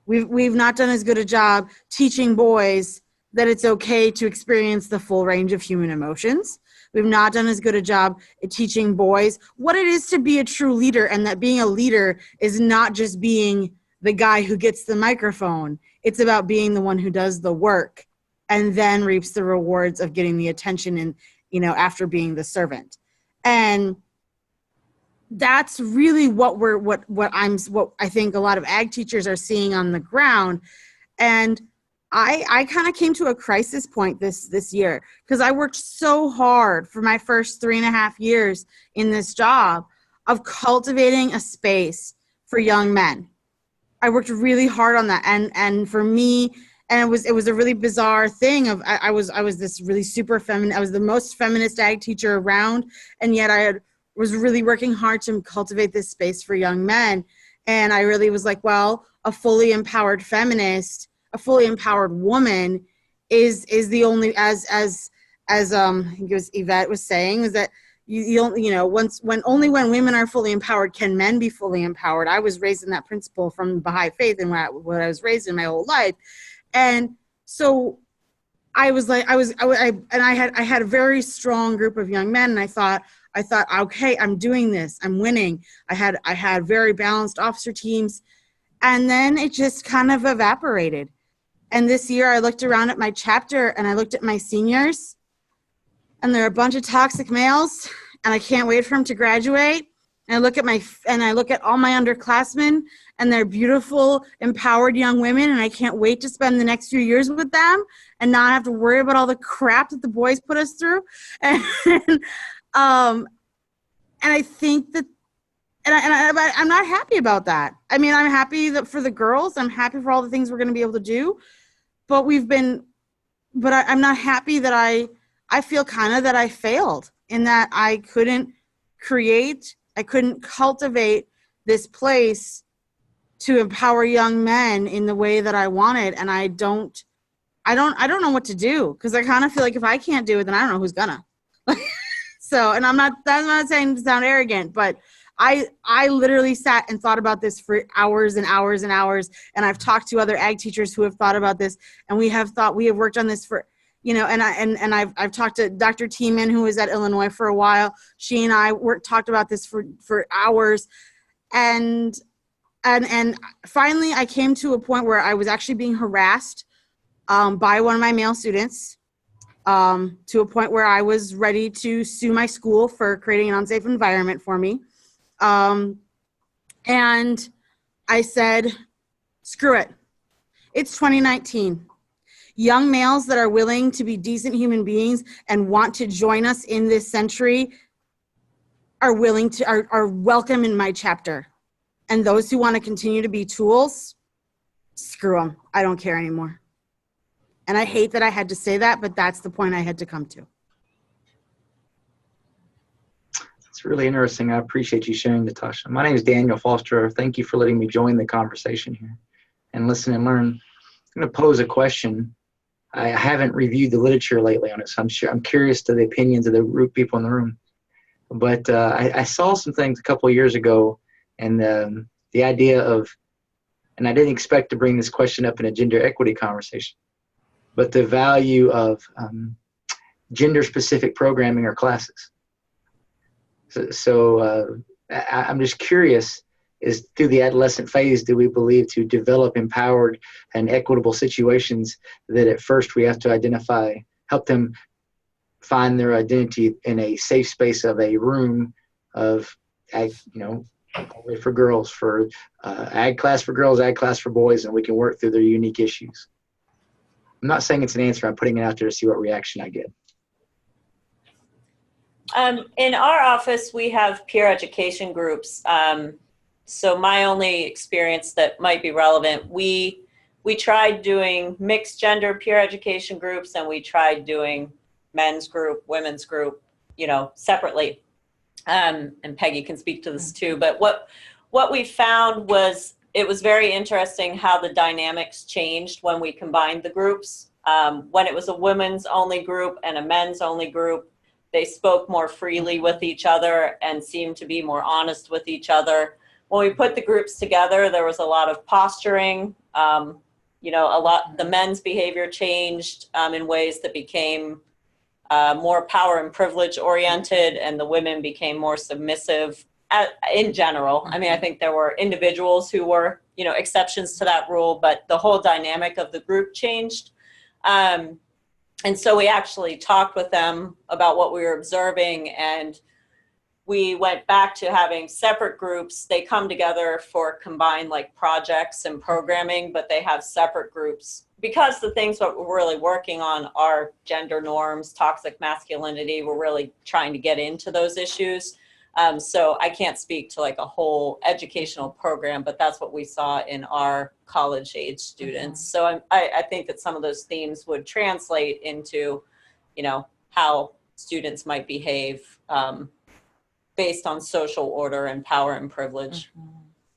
We've not done as good a job teaching boys that it's okay to experience the full range of human emotions. We've not done as good a job at teaching boys what it is to be a true leader, and that being a leader is not just being the guy who gets the microphone. It's about being the one who does the work and then reaps the rewards of getting the attention and, after being the servant. And that's really what I think a lot of ag teachers are seeing on the ground. And I kind of came to a crisis point this year, because I worked so hard for my first 3.5 years in this job of cultivating a space for young men. I worked really hard on that. And for me, and it was a really bizarre thing of, I was this really super feminine, I was the most feminist ag teacher around. And yet was really working hard to cultivate this space for young men. And I really was like, well, a fully empowered feminist, a fully empowered woman is the only, as I think it was Yvette was saying, is that only when women are fully empowered can men be fully empowered. I was raised in that principle from the Baha'i faith and what I was raised in my whole life. And so I was like, I had a very strong group of young men, and I thought, okay, I'm doing this, I'm winning. I had very balanced officer teams, and then it just kind of evaporated. And this year I looked around at my chapter and I looked at my seniors, and there are a bunch of toxic males, and I can't wait for them to graduate. And I look at all my underclassmen, and they're beautiful, empowered young women, and I can't wait to spend the next few years with them and not have to worry about all the crap that the boys put us through. And I think that, I'm not happy about that. I mean, I'm happy that for the girls, I'm happy for all the things we're going to be able to do, but I'm not happy that I feel kind of that I failed in that I couldn't cultivate this place to empower young men in the way that I wanted. And I don't know what to do, because I kind of feel like if I can't do it, then I don't know who's gonna. So, and that's not saying to sound arrogant, but I literally sat and thought about this for hours and hours and hours. And I've talked to other ag teachers who have thought about this, and we have worked on this for, and I've talked to Dr. Tiemann, who was at Illinois for a while. She and I talked about this for hours. And finally I came to a point where I was actually being harassed by one of my male students, to a point where I was ready to sue my school for creating an unsafe environment for me. And I said, screw it. It's 2019. Young males that are willing to be decent human beings and want to join us in this century are welcome in my chapter. And those who want to continue to be tools, screw them. I don't care anymore. And I hate that I had to say that, but that's the point I had to come to. It's really interesting. I appreciate you sharing, Natasha. My name is Daniel Foster. Thank you for letting me join the conversation here and listen and learn. I'm going to pose a question. I haven't reviewed the literature lately on it, so I'm curious to the opinions of the people in the room. But I saw some things a couple of years ago, and the idea of, and I didn't expect to bring this question up in a gender equity conversation, but the value of gender-specific programming or classes. So I'm just curious, is through the adolescent phase, do we believe to develop empowered and equitable situations that at first we have to identify, help them find their identity in a safe space of a room of, for girls, for ag class for girls, ag class for boys, and we can work through their unique issues? I'm not saying it's an answer. I'm putting it out there to see what reaction I get. In our office, we have peer education groups. So my only experience that might be relevant, we tried doing mixed gender peer education groups, and we tried doing men's group, women's group, separately. And Peggy can speak to this too. But what we found was it was very interesting how the dynamics changed when we combined the groups. When it was a women's only group and a men's only group, they spoke more freely with each other and seemed to be more honest with each other. When we put the groups together, there was a lot of posturing. The men's behavior changed in ways that became more power and privilege oriented, and the women became more submissive in general. I mean, I think there were individuals who were, you know, exceptions to that rule, but the whole dynamic of the group changed. And so we actually talked with them about what we were observing, and we went back to having separate groups. They come together for combined like projects and programming, but they have separate groups because the things that we're really working on are gender norms, toxic masculinity. We're really trying to get into those issues. So I can't speak to like a whole educational program, but that's what we saw in our college age students. So I think that some of those themes would translate into, you know, how students might behave based on social order and power and privilege.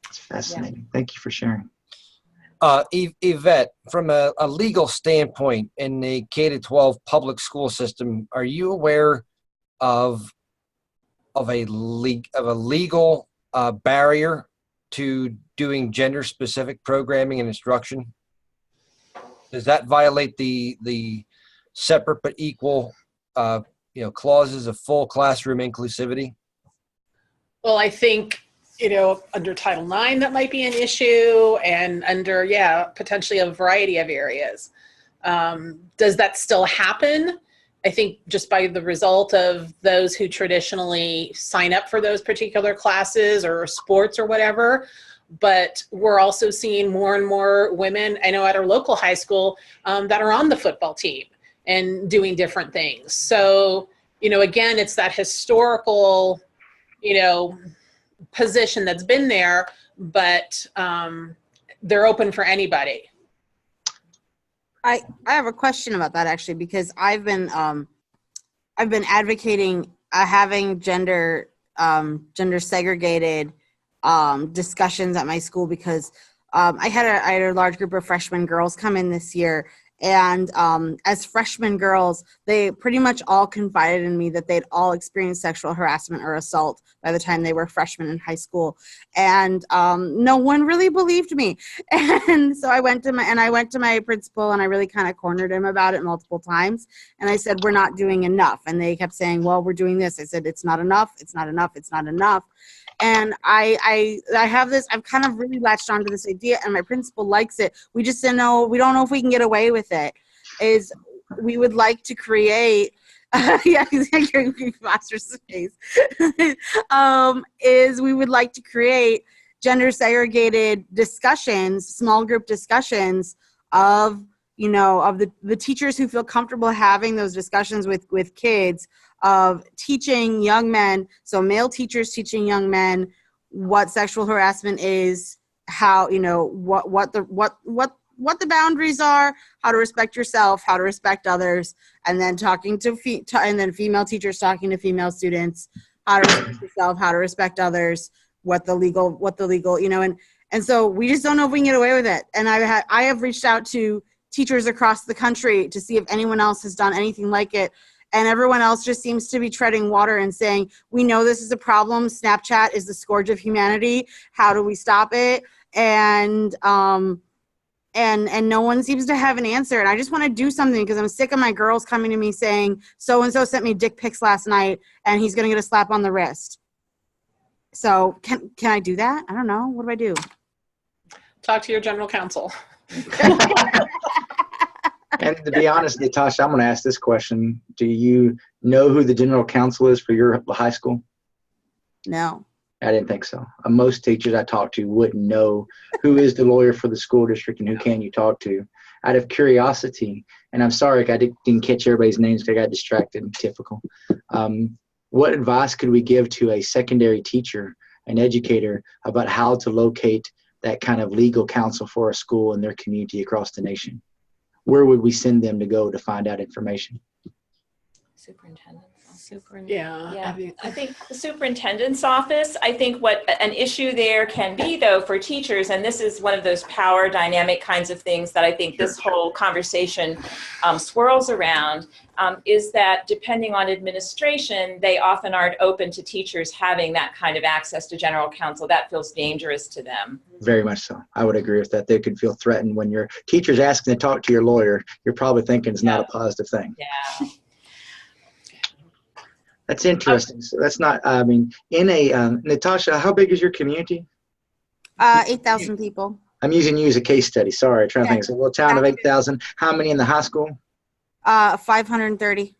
It's fascinating. Thank you for sharing. Yvette, from a legal standpoint in the K-12 public school system, are you aware of a legal barrier to doing gender-specific programming and instruction? Does that violate the separate but equal, clauses of full classroom inclusivity? Well, I think, you know, under Title IX, that might be an issue, and under, potentially a variety of areas. Does that still happen? I think just by the result of those who traditionally sign up for those particular classes or sports or whatever. But we're also seeing more and more women, I know at our local high school, that are on the football team and doing different things. So, you know, again, it's that historical, you know, position that's been there, but they're open for anybody. I have a question about that actually, because I've been advocating having gender segregated discussions at my school, because I had a large group of freshman girls come in this year, and as freshman girls, they pretty much all confided in me that they'd all experienced sexual harassment or assault by the time they were freshmen in high school, and no one really believed me. And so I went to my principal, and I really kind of cornered him about it multiple times. And I said, we're not doing enough. And they kept saying, well, we're doing this. I said, it's not enough. It's not enough. It's not enough. And I have this, I've kind of really latched onto this idea, and my principal likes it. We just don't know if we can get away with it. Is we would like to create, master's space, is we would like to create gender segregated discussions, small group discussions of, you know, of the teachers who feel comfortable having those discussions with kids, of teaching young men, so male teachers teaching young men what sexual harassment is, how, you know, what the boundaries are, how to respect yourself, how to respect others, and then talking to female teachers talking to female students, how to respect yourself, how to respect others, what the legal, you know, and so we just don't know if we can get away with it. And I have reached out to teachers across the country to see if anyone else has done anything like it. And everyone else just seems to be treading water and saying, we know this is a problem. Snapchat is the scourge of humanity. How do we stop it? And no one seems to have an answer. And I just want to do something, because I'm sick of my girls coming to me saying, so-and-so sent me dick pics last night and he's going to get a slap on the wrist. So can I do that? I don't know. What do I do? Talk to your general counsel. And to be honest, Natasha, I'm going to ask this question. Do you know who the general counsel is for your high school? No. I didn't think so. Most teachers I talk to wouldn't know who is the lawyer for the school district and who can you talk to. Out of curiosity, and I'm sorry I didn't catch everybody's names because I got distracted, typical. What advice could we give to a secondary teacher, an educator, about how to locate that kind of legal counsel for a school in their community across the nation? Where would we send them to go to find out information? Superintendent. Yeah. I think the superintendent's office, I think what an issue there can be, though, for teachers, and this is one of those power dynamic kinds of things that I think this whole conversation swirls around, is that depending on administration, they often aren't open to teachers having that kind of access to general counsel. That feels dangerous to them. Very much so. I would agree with that. They could feel threatened when your teacher's asking to talk to your lawyer. You're probably thinking it's not a positive thing. Yeah. That's interesting. So that's not, I mean, in a, Natasha, how big is your community? 8,000 people. I'm using you as a case study. Sorry, trying to think. It's a little town of 8,000. How many in the high school? 530.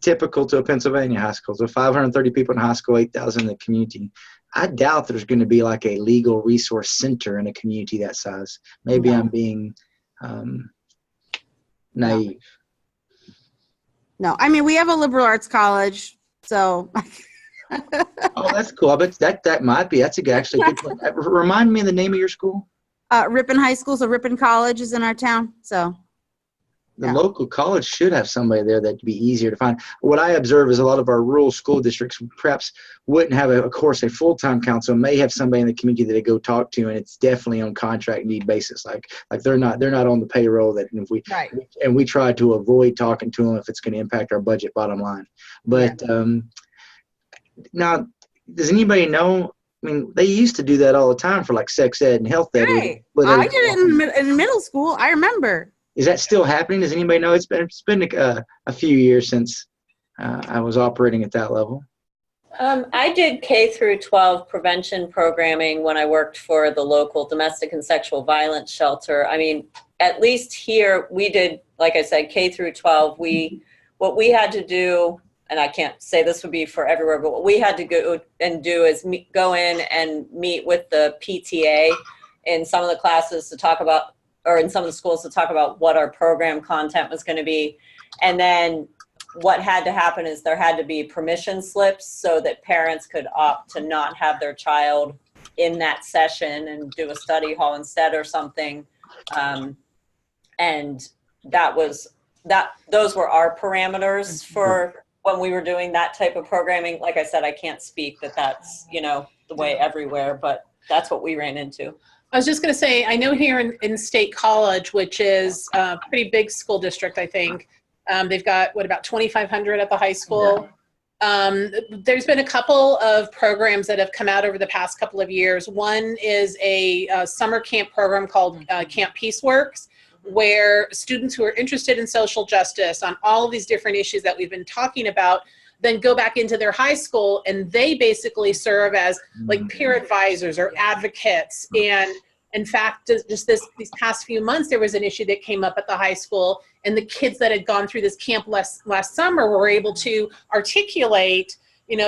Typical to a Pennsylvania high school. So 530 people in high school, 8,000 in the community. I doubt there's going to be like a legal resource center in a community that size. Maybe I'm being naive. No, I mean, we have a liberal arts college, so. Oh, that's cool. I bet that might be. That's actually a good point. Remind me of the name of your school. Ripon High School, so Ripon College is in our town, so. The local college should have somebody there that'd be easier to find. What I observe is a lot of our rural school districts perhaps wouldn't have, of course, a full-time counsel, may have somebody in the community that they go talk to, and it's definitely on contract need basis. Like they're not on the payroll that if we and we try to avoid talking to them if it's going to impact our budget bottom line. But now, does anybody know? I mean, they used to do that all the time for like sex ed and health ed. Right. I did it in middle school. I remember. Is that still happening? Does anybody know? It's been a few years since I was operating at that level. I did K through 12 prevention programming when I worked for the local domestic and sexual violence shelter. I mean, at least here we did, like I said, K through 12. What we had to do, and I can't say this would be for everywhere, but what we had to go and do is go in and meet with the PTA in some of the classes to talk about, or in some of the schools to talk about what our program content was going to be. And then what had to happen is there had to be permission slips so that parents could opt to not have their child in that session and do a study hall instead or something. And those were our parameters for when we were doing that type of programming. Like I said, I can't speak that that's, the way everywhere, but that's what we ran into. I was just going to say, I know here in State College, which is a pretty big school district, I think, they've got, about 2,500 at the high school. There's been a couple of programs that have come out over the past couple of years. One is a summer camp program called Camp Peaceworks, where students who are interested in social justice on all of these different issues that we've been talking about then go back into their high school, and they basically serve as like peer advisors or advocates. And in fact, just these past few months, there was an issue that came up at the high school, and the kids that had gone through this camp last summer were able to articulate,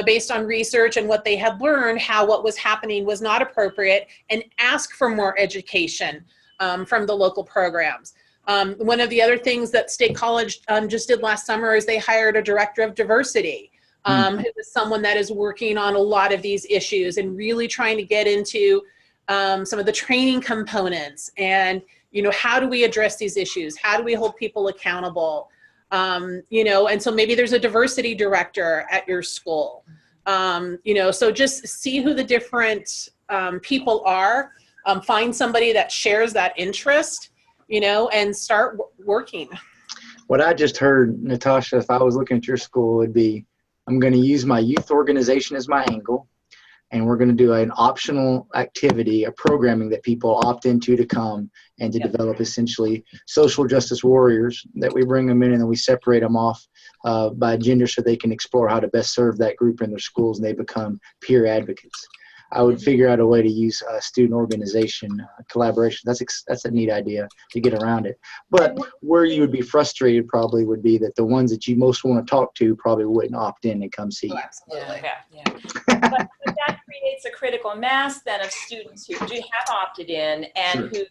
based on research and what they had learned, how what was happening was not appropriate, and ask for more education from the local programs. One of the other things that State College just did last summer is they hired a director of diversity, who is someone that is working on a lot of these issues and really trying to get into some of the training components and, how do we address these issues? How do we hold people accountable? And so maybe there's a diversity director at your school, so just see who the different people are, find somebody that shares that interest, and start working. What I just heard, Natasha, if I was looking at your school, would be, I'm going to use my youth organization as my angle, and we're going to do an optional activity, a programming that people opt into to come and to develop essentially social justice warriors, that we bring them in and then we separate them off by gender so they can explore how to best serve that group in their schools, and they become peer advocates. I would figure out a way to use student organization collaboration. That's a neat idea to get around it. But where you would be frustrated probably would be that the ones that you most want to talk to probably wouldn't opt in and come see you. Absolutely. Yeah. But that creates a critical mass then of students who do have opted in and who.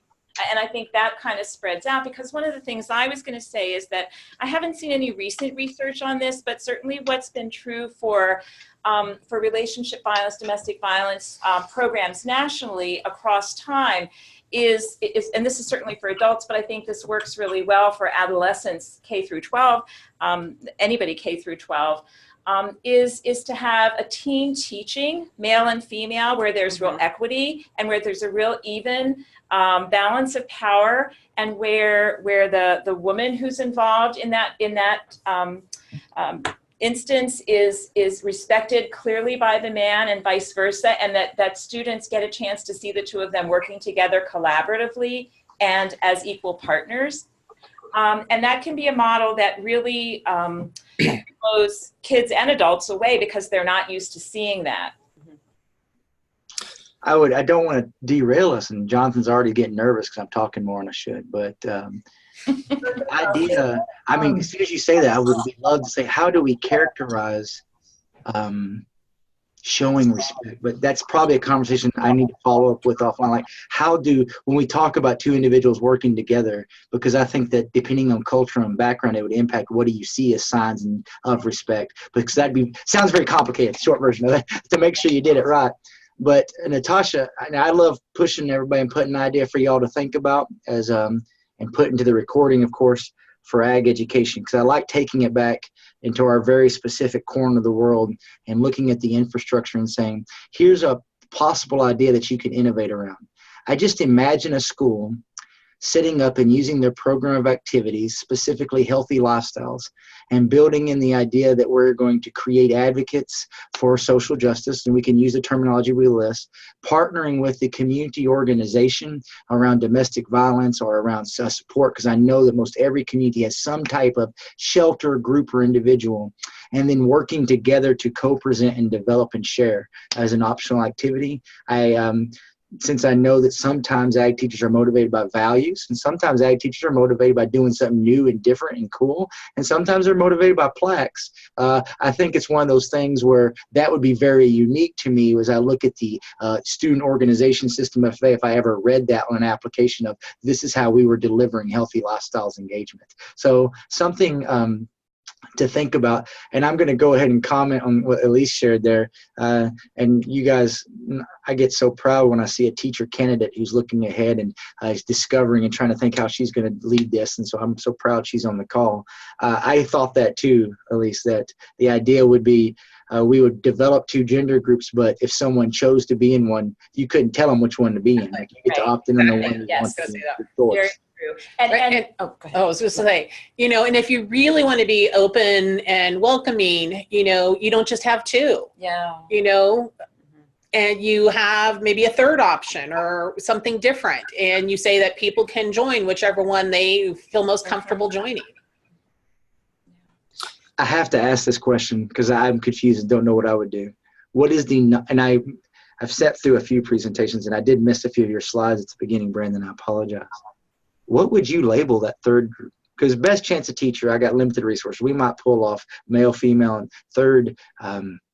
And I think that kind of spreads out, because one of the things I was going to say is that I haven't seen any recent research on this, but certainly what's been true for relationship violence, domestic violence programs nationally across time is, and this is certainly for adults, but I think this works really well for adolescents K through 12, anybody K through 12. Is to have a team teaching, male and female, where there's real equity and where there's a real even balance of power, and where the woman who's involved in that instance is respected clearly by the man, and vice versa, and that students get a chance to see the two of them working together collaboratively and as equal partners. And that can be a model that really blows kids and adults away because they're not used to seeing that. I don't want to derail us, and Jonathan's already getting nervous because I'm talking more than I should, but idea, I mean, as soon as you say that, I would love to say, how do we characterize showing respect? But that's probably a conversation I need to follow up with offline. Like, when we talk about two individuals working together, because I think that depending on culture and background, it would impact what do you see as signs of respect, because sounds very complicated, short version of that, to make sure you did it right. But Natasha, I love pushing everybody and putting an idea for y'all to think about as and put into the recording, of course, for ag education, because I like taking it back into our very specific corner of the world and looking at the infrastructure and saying, here's a possible idea that you can innovate around. I just imagine a school setting up and using their program of activities, specifically healthy lifestyles, and building in the idea that we're going to create advocates for social justice, and we can use the terminology we list, partnering with the community organization around domestic violence or around support, because I know that most every community has some type of shelter, group, or individual, and then working together to co-present and develop and share as an optional activity. Since I know that sometimes ag teachers are motivated by values, and sometimes ag teachers are motivated by doing something new and different and cool, and sometimes they're motivated by plaques. I think it's one of those things where that would be very unique to me as I look at the student organization system if I ever read that on an application of this is how we were delivering healthy lifestyles engagement. So something to think about, and I'm going to go ahead and comment on what Elise shared there. And you guys, I get so proud when I see a teacher candidate who's looking ahead and is discovering and trying to think how she's going to lead this. And so I'm so proud she's on the call. I thought that too, Elise, that the idea would be we would develop two gender groups, but if someone chose to be in one, you couldn't tell them which one to be in. Like, you get to opt in on the one you want to be. Very true. And I was just say, and if you really want to be open and welcoming, you don't just have two. Yeah. And you have maybe a third option or something different, and you say that people can join whichever one they feel most comfortable joining. I have to ask this question because I'm confused and don't know what I would do. What is and I've sat through a few presentations and I did miss a few of your slides at the beginning, Brandon, I apologize. What would you label that third group? Because best chance of teacher, I got limited resources. We might pull off male, female, and third.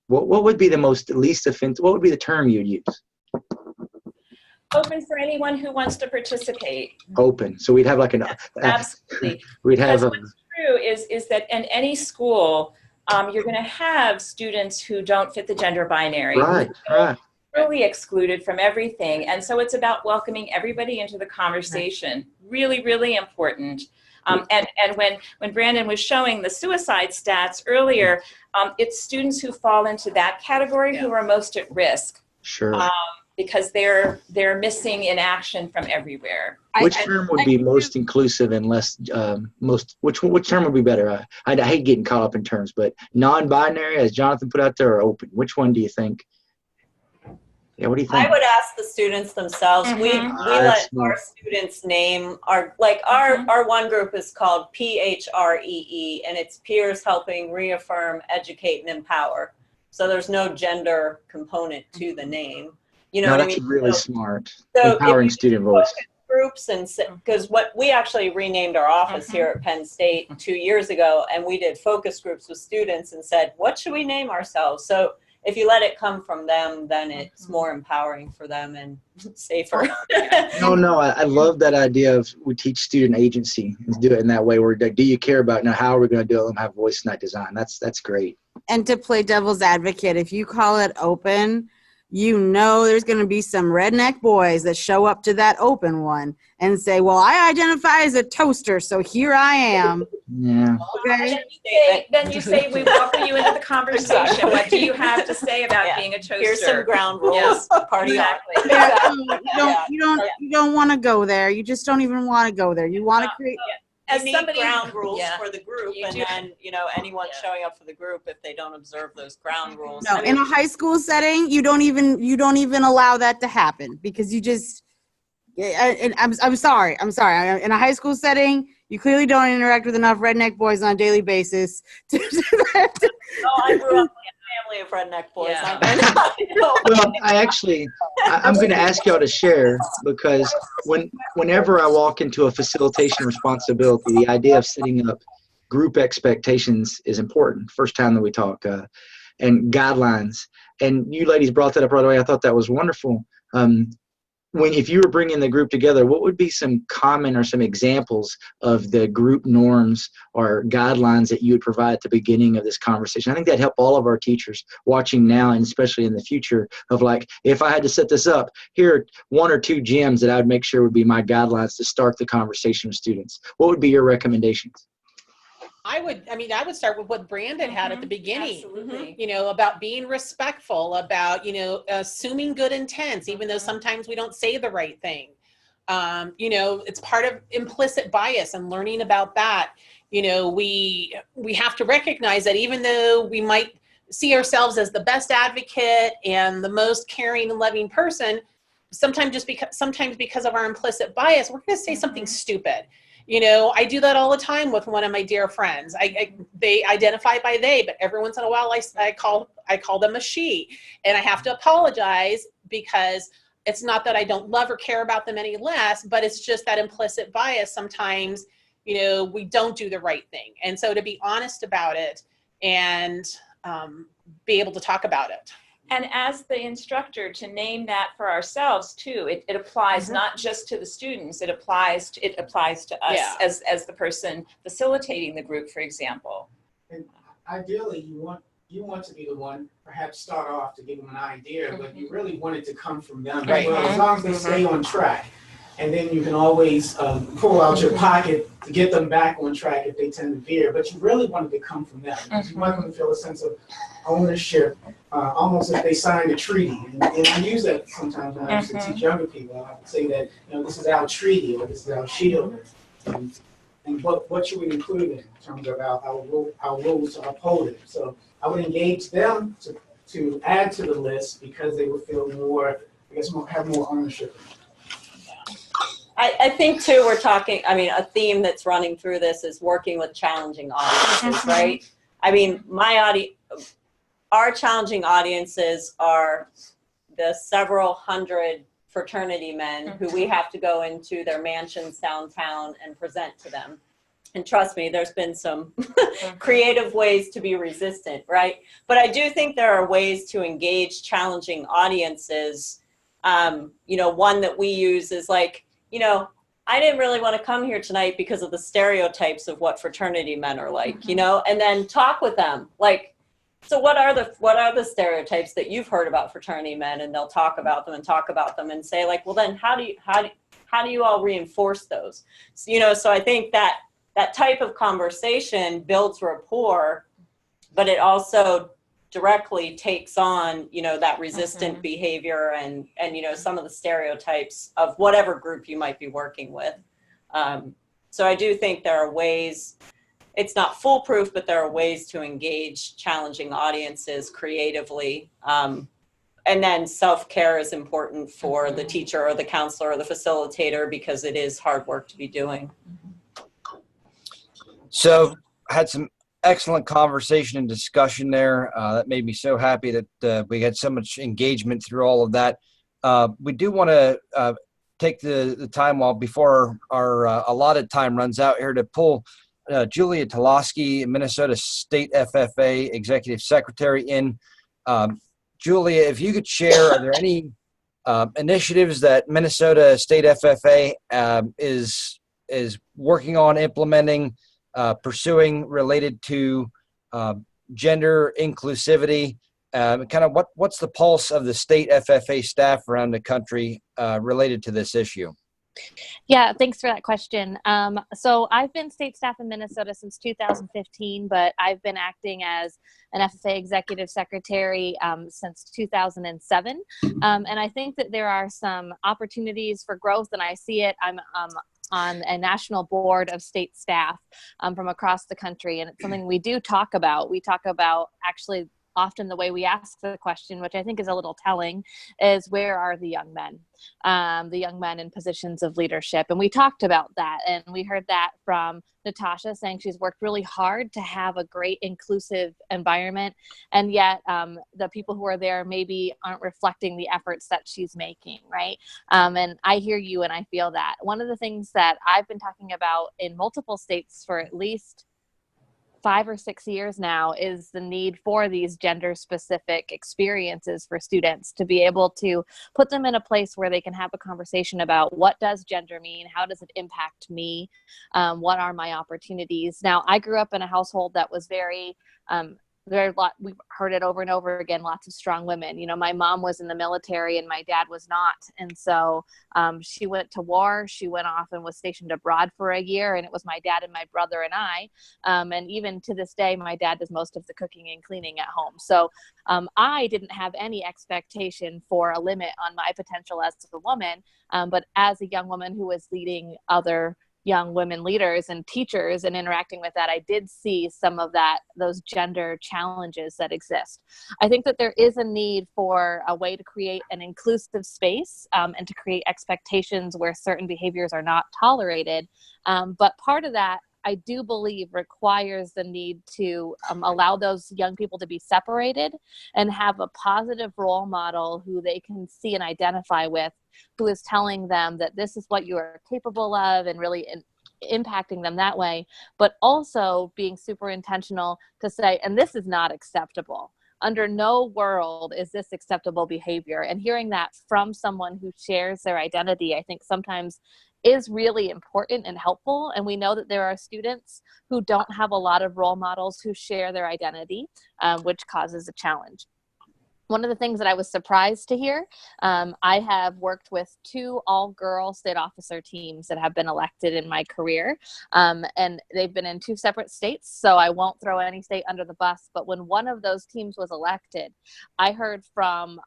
What would be the least offensive? What would be the term you'd use? Open for anyone who wants to participate. Open. So we'd have like Absolutely. We'd have what's true is that in any school, you're going to have students who don't fit the gender binary. Right. Really excluded from everything. And so it's about welcoming everybody into the conversation. Really, really important. And when Brandon was showing the suicide stats earlier, it's students who fall into that category who are most at risk. Sure. Because they're missing in action from everywhere. Which term would be most inclusive and less which term would be better? I hate getting caught up in terms, but non-binary, as Jonathan put out there, or open? Which one do you think? Yeah, what do you think? I would ask the students themselves. Mm-hmm. We let our students name our one group is called PHREE, and it's peers helping reaffirm, educate, and empower. So there's no gender component to the name. You know what I mean? That's really smart. So empowering student voice. Groups, and because we actually renamed our office here at Penn State 2 years ago, and we did focus groups with students and said, what should we name ourselves? So if you let it come from them, then it's more empowering for them and safer. No, I love that idea of we teach student agency and do it in that way. Where do you care about now? How are we going to do it? Let them have voice in that design. That's great. And to play devil's advocate, if you call it open, there's going to be some redneck boys that show up to that open one and say, well, I identify as a toaster, so here I am. Yeah. Okay. Then you say we welcome you into the conversation. What do you have to say about being a toaster? Here's some ground rules. Party Exactly. You don't want to go there. You just don't even want to go there. You want to create. You need ground rules for the group, You and do. then anyone showing up for the group, if they don't observe those ground rules. No, in a high school setting, you don't even allow that to happen because and I'm sorry. In a high school setting, you clearly don't interact with enough redneck boys on a daily basis. Oh, I grew up in a family of redneck boys. Yeah. Well, I'm going to ask y'all to share, because whenever I walk into a facilitation responsibility, the idea of setting up group expectations is important. First time that we talk, and guidelines. And you ladies brought that up right away. I thought that was wonderful. If you were bringing the group together, what would be some common or some examples of the group norms or guidelines that you would provide at the beginning of this conversation? I think that'd help all of our teachers watching now, and especially in the future, of like, if I had to set this up, here are 1 or 2 gems that I would make sure would be my guidelines to start the conversation with students. What would be your recommendations? I would start with what Brandon had at the beginning. Absolutely. You know, about being respectful, about, assuming good intents, even though sometimes we don't say the right thing. It's part of implicit bias, and learning about that. We have to recognize that even though we might see ourselves as the best advocate and the most caring and loving person, sometimes because of our implicit bias, we're going to say something stupid. I do that all the time with one of my dear friends. They identify by they, but every once in a while I call them a she, and I have to apologize, because it's not that I don't love or care about them any less, but it's just that implicit bias. Sometimes, we don't do the right thing. And so to be honest about it and be able to talk about it. And as the instructor, to name that for ourselves too. It applies not just to the students, it applies to us as the person facilitating the group, for example. And ideally, you want to be the one, perhaps start off to give them an idea, but you really want it to come from them. Right. Well, as long as they stay on track. And then you can always pull out your pocket to get them back on track if they tend to veer. But you really want it to come from them. You want them to feel a sense of ownership, almost if they signed a treaty. And I use that sometimes when I used to teach younger people. I would say that, this is our treaty, or this is our shield. And what should we include in terms of our rules to uphold it. So I would engage them to add to the list, because they would feel more, have more ownership. I think too, we're talking, a theme that's running through this is working with challenging audiences, right? Our challenging audiences are the several hundred fraternity men who we have to go into their mansions downtown and present to them. And trust me, there's been some creative ways to be resistant, right? But I do think there are ways to engage challenging audiences. One that we use is like, I didn't really want to come here tonight because of the stereotypes of what fraternity men are like, and then talk with them. Like, so what are the stereotypes that you've heard about fraternity men? And they'll talk about them and say, like, well, then how do you all reinforce those? So I think that type of conversation builds rapport, but it also directly takes on, that resistant behavior and some of the stereotypes of whatever group you might be working with. So I do think there are ways, it's not foolproof, but there are ways to engage challenging audiences creatively. And then self-care is important for the teacher or the counselor or the facilitator, because it is hard work to be doing. So I had some excellent conversation and discussion there. That made me so happy that we had so much engagement through all of that. We do want to take the time while before our allotted time runs out here to pull Julia Toloski, Minnesota State FFA Executive Secretary in. Julia, if you could share, are there any initiatives that Minnesota State FFA is working on implementing, pursuing related to gender inclusivity? Kind of what's the pulse of the state FFA staff around the country related to this issue? Yeah, thanks for that question. So I've been state staff in Minnesota since 2015, but I've been acting as an FFA executive secretary since 2007. And I think that there are some opportunities for growth, and I see it. I'm on a national board of state staff from across the country, and it's something we do talk about. We talk about actually often the way we ask the question, which I think is a little telling, is where are the young men? The young men in positions of leadership. And we talked about that, and we heard that from Natasha saying she's worked really hard to have a great inclusive environment, and yet the people who are there maybe aren't reflecting the efforts that she's making, right? And I hear you and I feel that. One of the things that I've been talking about in multiple states for at least 5 or 6 years now is the need for these gender specific experiences for students to be able to put them in a place where they can have a conversation about what does gender mean? How does it impact me? What are my opportunities? Now, I grew up in a household that was we've heard it over and over again, lots of strong women. You know, my mom was in the military and my dad was not. And so she went to war. She went off and was stationed abroad for a year. And it was my dad and my brother and I. And even to this day, my dad does most of the cooking and cleaning at home. So I didn't have any expectation for a limit on my potential as a woman. But as a young woman who was leading other young women leaders and teachers and interacting with that, I did see some of those gender challenges that exist. I think that there is a need for a way to create an inclusive space and to create expectations where certain behaviors are not tolerated. But part of that, I do believe, requires the need to allow those young people to be separated and have a positive role model who they can see and identify with, who is telling them that this is what you are capable of and really impacting them that way, but also being super intentional to say, and this is not acceptable. Under no world is this acceptable behavior. And hearing that from someone who shares their identity, I think sometimes is really important and helpful. And we know that there are students who don't have a lot of role models who share their identity, which causes a challenge. One of the things that I was surprised to hear, I have worked with 2 all-girl state officer teams that have been elected in my career, and they've been in 2 separate states, so I won't throw any state under the bus. But when one of those teams was elected, I heard from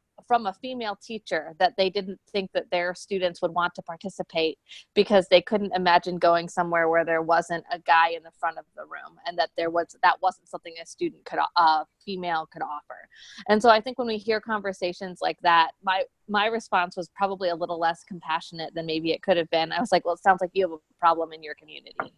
a female teacher that they didn't think that their students would want to participate because they couldn't imagine going somewhere where there wasn't a guy in the front of the room, and that wasn't something a female could offer. And so I think when we hear conversations like that, my response was probably a little less compassionate than maybe it could have been. I was like, well, it sounds like you have a problem in your community.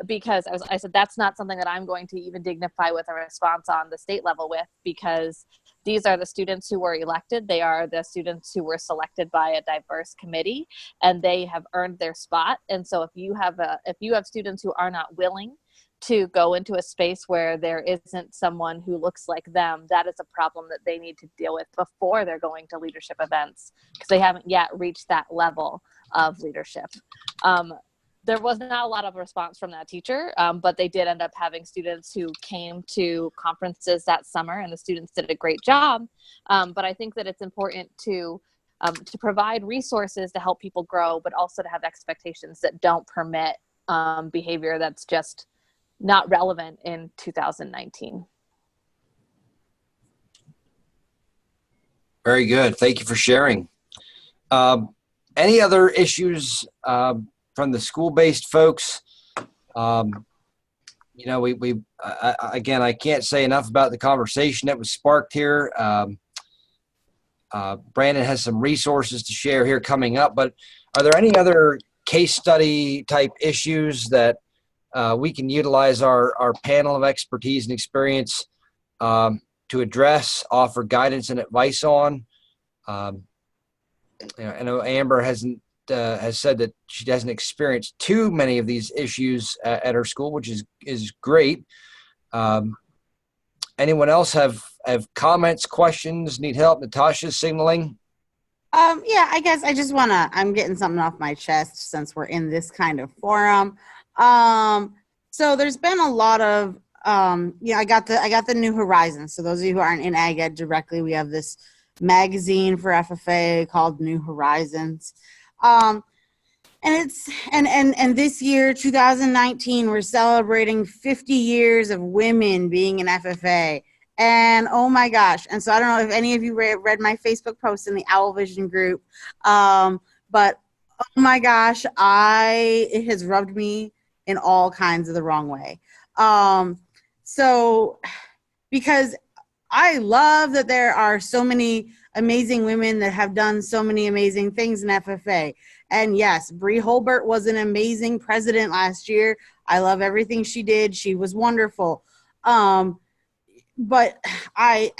Because I said, that's not something that I'm going to even dignify with a response on the state level with, because these are the students who were elected. They are the students who were selected by a diverse committee, and they have earned their spot. And so if you have students who are not willing to go into a space where there isn't someone who looks like them, that is a problem that they need to deal with before they're going to leadership events, because they haven't yet reached that level of leadership. There was not a lot of response from that teacher, but they did end up having students who came to conferences that summer, and the students did a great job. But I think that it's important to provide resources to help people grow, but also to have expectations that don't permit behavior that's just not relevant in 2019. Very good. Thank you for sharing. Any other issues from the school-based folks? Again, I can't say enough about the conversation that was sparked here. Brandon has some resources to share here coming up, but are there any other case study type issues that we can utilize our panel of expertise and experience to address, offer guidance and advice on? I know Amber has said that she hasn't experienced too many of these issues at her school, which is great. Anyone else have comments, questions, need help? Natasha's signaling. Yeah, I guess I'm getting something off my chest since we're in this kind of forum. So there's been a lot of, I got the New Horizons. So those of you who aren't in AgEd directly, we have this magazine for FFA called New Horizons. And this year, 2019, we're celebrating 50 years of women being in FFA. And oh my gosh. And so I don't know if any of you read my Facebook post in the Owl Vision group. But oh my gosh, it has rubbed me in all kinds of the wrong way. So because I love that there are so many amazing women that have done so many amazing things in FFA. And yes, Bree Holbert was an amazing president last year. I love everything she did. She was wonderful. But I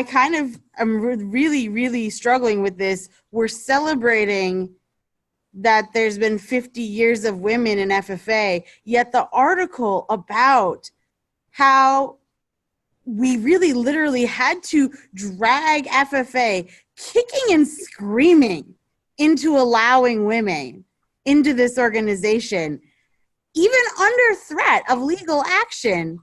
kind of am really, really struggling with this. We're celebrating that there's been 50 years of women in FFA, yet the article about how we really literally had to drag FFA kicking and screaming into allowing women into this organization, even under threat of legal action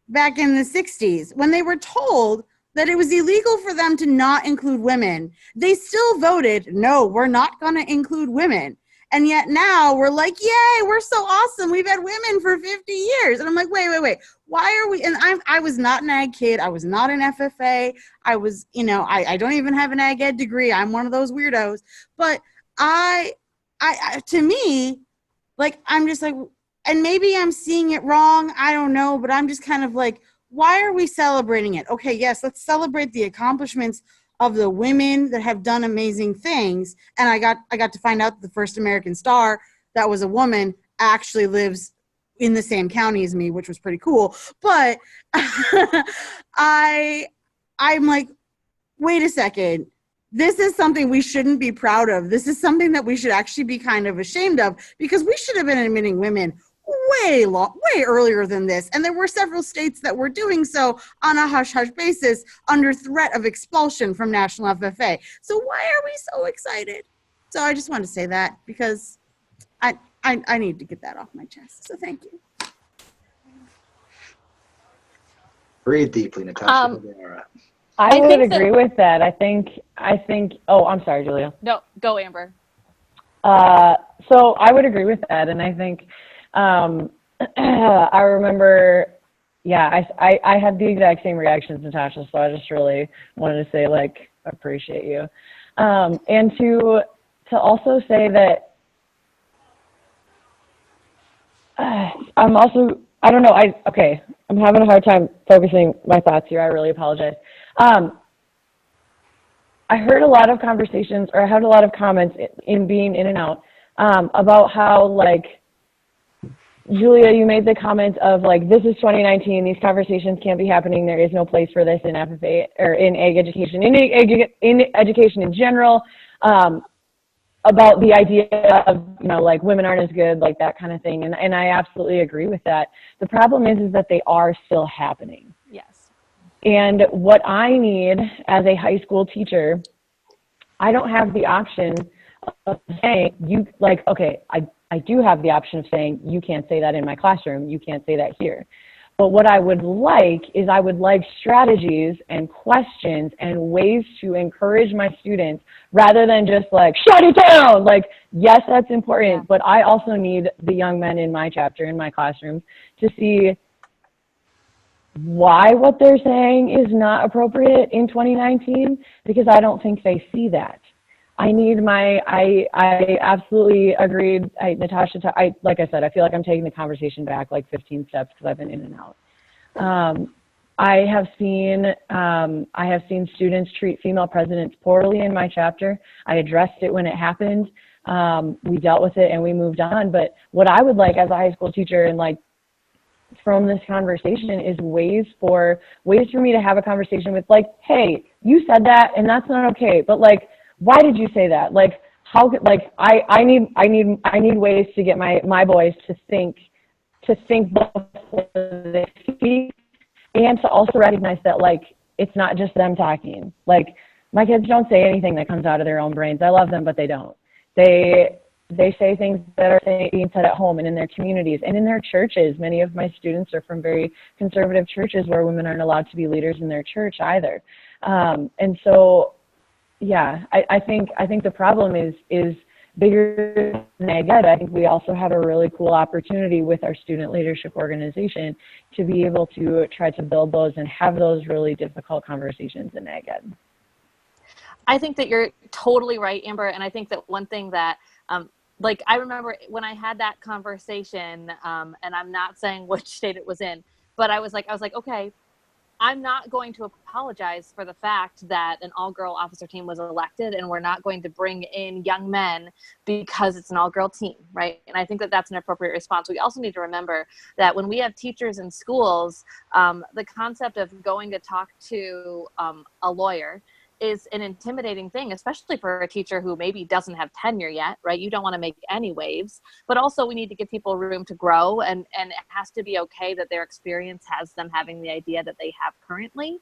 back in the 60s, when they were told that it was illegal for them to not include women. They still voted, no, we're not going to include women. And yet now we're like, yay, we're so awesome. We've had women for 50 years. And I'm like, wait. Why are we? And I was not an ag kid. I was not an FFA. I was, I don't even have an ag ed degree. I'm one of those weirdos. But to me, like, I'm just like, and maybe I'm seeing it wrong. I don't know. But I'm just kind of like, why are we celebrating it? Okay, yes, let's celebrate the accomplishments of the women that have done amazing things. And I got to find out that the first American star that was a woman actually lives in the same county as me, which was pretty cool. But I'm like, wait a second. This is something we shouldn't be proud of. This is something that we should actually be kind of ashamed of, because we should have been admitting women way earlier than this. And there were several states that were doing so on a hush-hush basis under threat of expulsion from National FFA. So why are we so excited? So I just wanted to say that, because I need to get that off my chest. So thank you. Breathe deeply, Natasha. I would think agree with that. I think, oh, I'm sorry, Julia. No, go Amber. So I would agree with that. And I think, I remember, I had the exact same reactions, Natasha. So I just really wanted to say, like, appreciate you. And to also say that, I'm also, I don't know, I'm having a hard time focusing my thoughts here. I really apologize. I heard a lot of conversations, or I had a lot of comments in being in and out, about how, like, Julia, you made the comment of, like, this is 2019, these conversations can't be happening, there is no place for this in FFA, or in ag education, in education in general, about the idea of, like, women aren't as good, like, that kind of thing, and I absolutely agree with that. The problem is that they are still happening. Yes. And what I need as a high school teacher, I don't have the option of saying, I do have the option of saying, you can't say that in my classroom, you can't say that here. But what I would like is strategies and questions and ways to encourage my students, rather than just like, shut it down. Like, yes, that's important, but I also need the young men in my chapter, in my classroom, to see why what they're saying is not appropriate in 2019, because I don't think they see that. I absolutely agreed. Natasha, like I said, I feel like I'm taking the conversation back like 15 steps because I've been in and out. I have seen students treat female presidents poorly in my chapter. I addressed it when it happened. We dealt with it and we moved on. But what I would like as a high school teacher, and like from this conversation, is ways for me to have a conversation with, like, hey, you said that and that's not okay, but like, why did you say that? Like, how could, like, I need ways to get my boys to think before they speak, and to also recognize that, like, it's not just them talking. Like, my kids don't say anything that comes out of their own brains. I love them, but they don't. They say things that are being said at home and in their communities and in their churches. Many of my students are from very conservative churches where women aren't allowed to be leaders in their church either. And so, yeah, I think the problem is bigger than AgEd. I think we also have a really cool opportunity with our student leadership organization to be able to try to build those and have those really difficult conversations in AgEd. I think that you're totally right, Amber. And I think that one thing that, like, I remember when I had that conversation, and I'm not saying which state it was in, but I was like, okay, I'm not going to apologize for the fact that an all-girl officer team was elected, and we're not going to bring in young men because it's an all-girl team, right? And I think that that's an appropriate response. We also need to remember that when we have teachers in schools, the concept of going to talk to a lawyer is an intimidating thing, especially for a teacher who maybe doesn't have tenure yet, right? You don't want to make any waves, but also we need to give people room to grow, and it has to be okay that their experience has them having the idea that they have currently.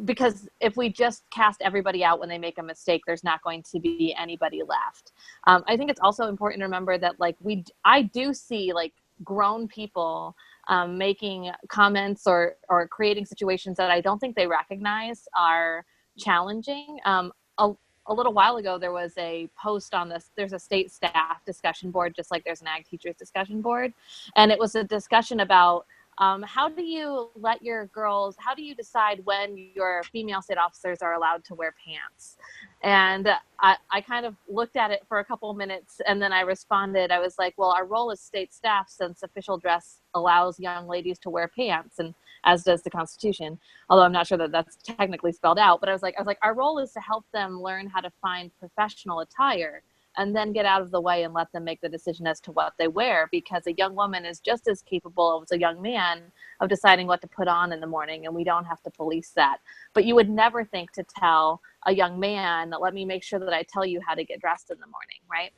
Because if we just cast everybody out when they make a mistake, there's not going to be anybody left. I think it's also important to remember that I do see like grown people making comments or creating situations that I don't think they recognize are challenging. A little while ago, there was a post on this. There's a state staff discussion board, just like there's an ag teachers discussion board. And it was a discussion about how do you decide when your female state officers are allowed to wear pants? And I kind of looked at it for a couple of minutes, and then I responded. I was like, well, our role as state staff, since official dress allows young ladies to wear pants, and as does the Constitution, although I'm not sure that that's technically spelled out, but I was like, our role is to help them learn how to find professional attire and then get out of the way and let them make the decision as to what they wear, because a young woman is just as capable as a young man of deciding what to put on in the morning, and we don't have to police that. But you would never think to tell a young man, let me make sure that I tell you how to get dressed in the morning, right?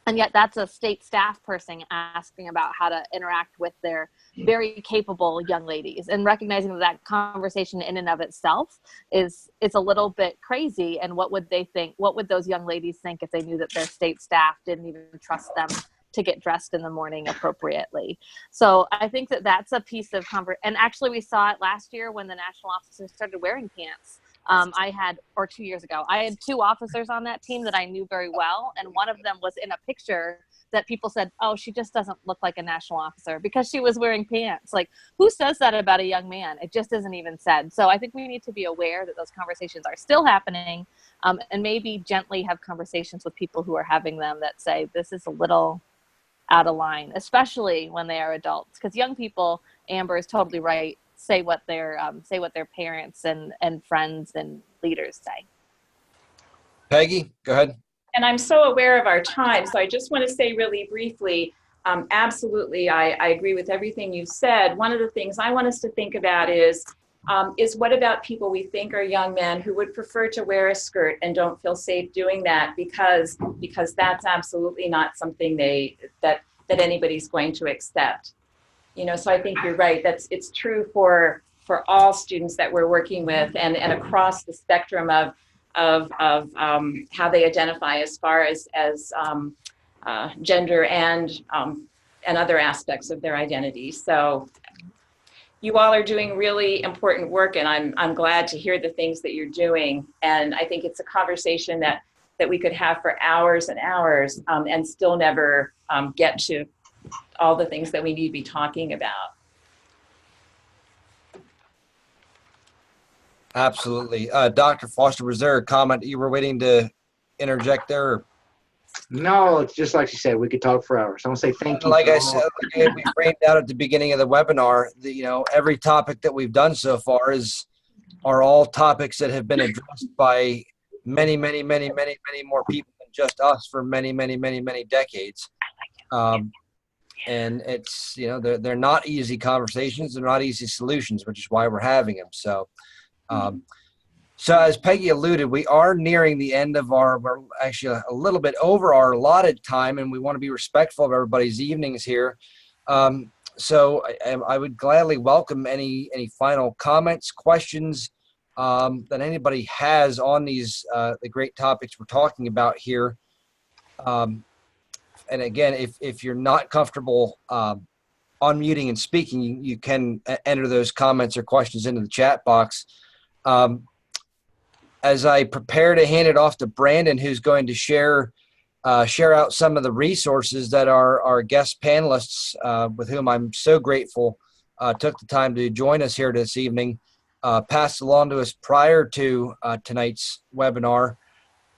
And yet that's a state staff person asking about how to interact with their very capable young ladies, and recognizing that conversation in and of itself is a little bit crazy. And what would they think? What would those young ladies think if they knew that their state staff didn't even trust them to get dressed in the morning appropriately? So I think that that's a piece of and actually we saw it last year when the national officers started wearing pants. 2 years ago, I had two officers on that team that I knew very well. And one of them was in a picture that people said, oh, she just doesn't look like a national officer because she was wearing pants. Like, who says that about a young man? It just isn't even said. So I think we need to be aware that those conversations are still happening, and maybe gently have conversations with people who are having them that say, this is a little out of line, especially when they are adults. Because young people, Amber is totally right, say what their parents and friends and leaders say. Peggy, go ahead. And I'm so aware of our time, so I just want to say really briefly, absolutely, I agree with everything you've said. One of the things I want us to think about is what about people we think are young men who would prefer to wear a skirt and don't feel safe doing that because that's absolutely not something that anybody's going to accept. You know, so I think you're right. It's true for all students that we're working with, and across the spectrum of how they identify as far as gender and other aspects of their identity. So you all are doing really important work, and I'm glad to hear the things that you're doing. And I think it's a conversation that we could have for hours and hours, and still never get to all the things that we need to be talking about. Absolutely. Dr. Foster, was there a comment you were waiting to interject there? No, it's just like you said, we could talk for hours. I want to say thank you. Like I said, we framed out at the beginning of the webinar, every topic that we've done so far are all topics that have been addressed by many, many, many, many, many more people than just us for many, many, many, many decades. And it's, they're not easy conversations. They're not easy solutions, which is why we're having them. So, so as Peggy alluded, we are nearing the end of we're actually a little bit over our allotted time, and we want to be respectful of everybody's evenings here. So I would gladly welcome any final comments, questions that anybody has on these the great topics we're talking about here. And again, if you're not comfortable unmuting and speaking, you can enter those comments or questions into the chat box. As I prepare to hand it off to Brandon, who's going to share out some of the resources that our guest panelists, with whom I'm so grateful, took the time to join us here this evening, passed along to us prior to tonight's webinar.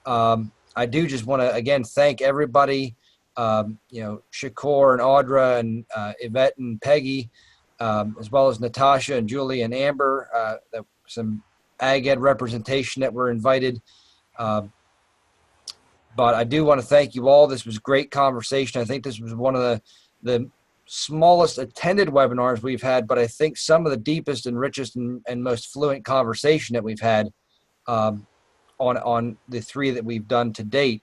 I do just want to, again, thank everybody, Shakur and Audra and Yvette and Peggy, as well as Natasha and Julie and Amber, some AgEd representation that were invited. But I do want to thank you all. This was a great conversation. I think this was one of the smallest attended webinars we've had, but I think some of the deepest and richest and most fluent conversation that we've had on the 3 that we've done to date.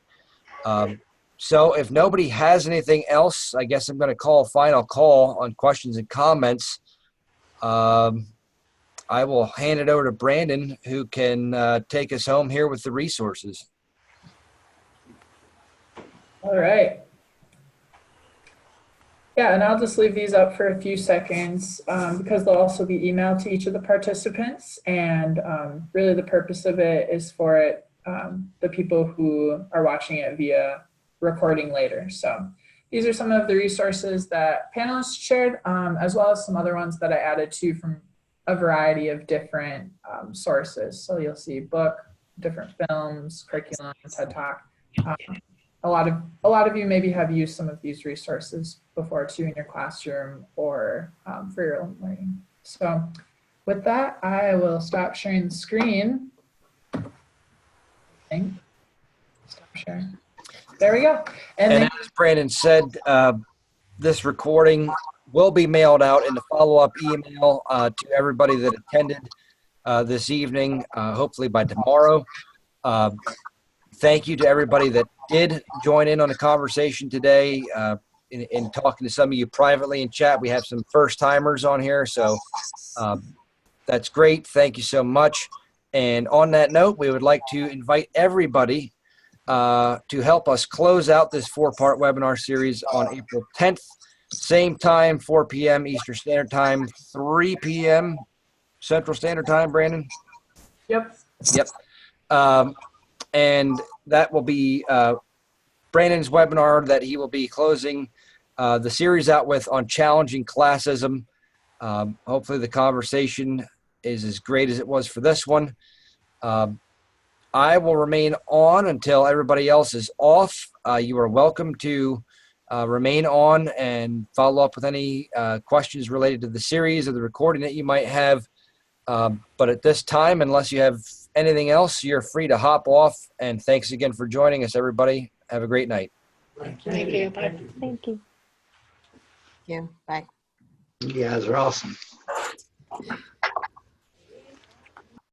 So if nobody has anything else, I guess I'm going to call a final call on questions and comments. I will hand it over to Brandon, who can take us home here with the resources. All right. Yeah, and I'll just leave these up for a few seconds because they'll also be emailed to each of the participants. And really the purpose of it is for the people who are watching it via recording later. So these are some of the resources that panelists shared, as well as some other ones that I added to from a variety of different sources. So you'll see book, different films, curriculum, TED Talk. A lot of you maybe have used some of these resources before too in your classroom or for your own learning. So with that, I will stop sharing the screen. Stop sharing. There we go. And as Brandon said, this recording will be mailed out in the follow-up email to everybody that attended this evening, hopefully by tomorrow. Thank you to everybody that did join in on the conversation today. In talking to some of you privately in chat, we have some first timers on here, so that's great. Thank you so much. And on that note, we would like to invite everybody to help us close out this 4-part webinar series on April 10th, same time, 4 p.m. Eastern Standard Time, 3 p.m. Central Standard Time, Brandon? Yep. And that will be Brandon's webinar that he will be closing the series out with on challenging classism. Hopefully the conversation is as great as it was for this one. I will remain on until everybody else is off. You are welcome to remain on and follow up with any questions related to the series or the recording that you might have. But at this time, unless you have anything else, you're free to hop off. And thanks again for joining us, everybody. Have a great night. Thank you. Bye. Thank you. Thank you. Bye. You guys are awesome.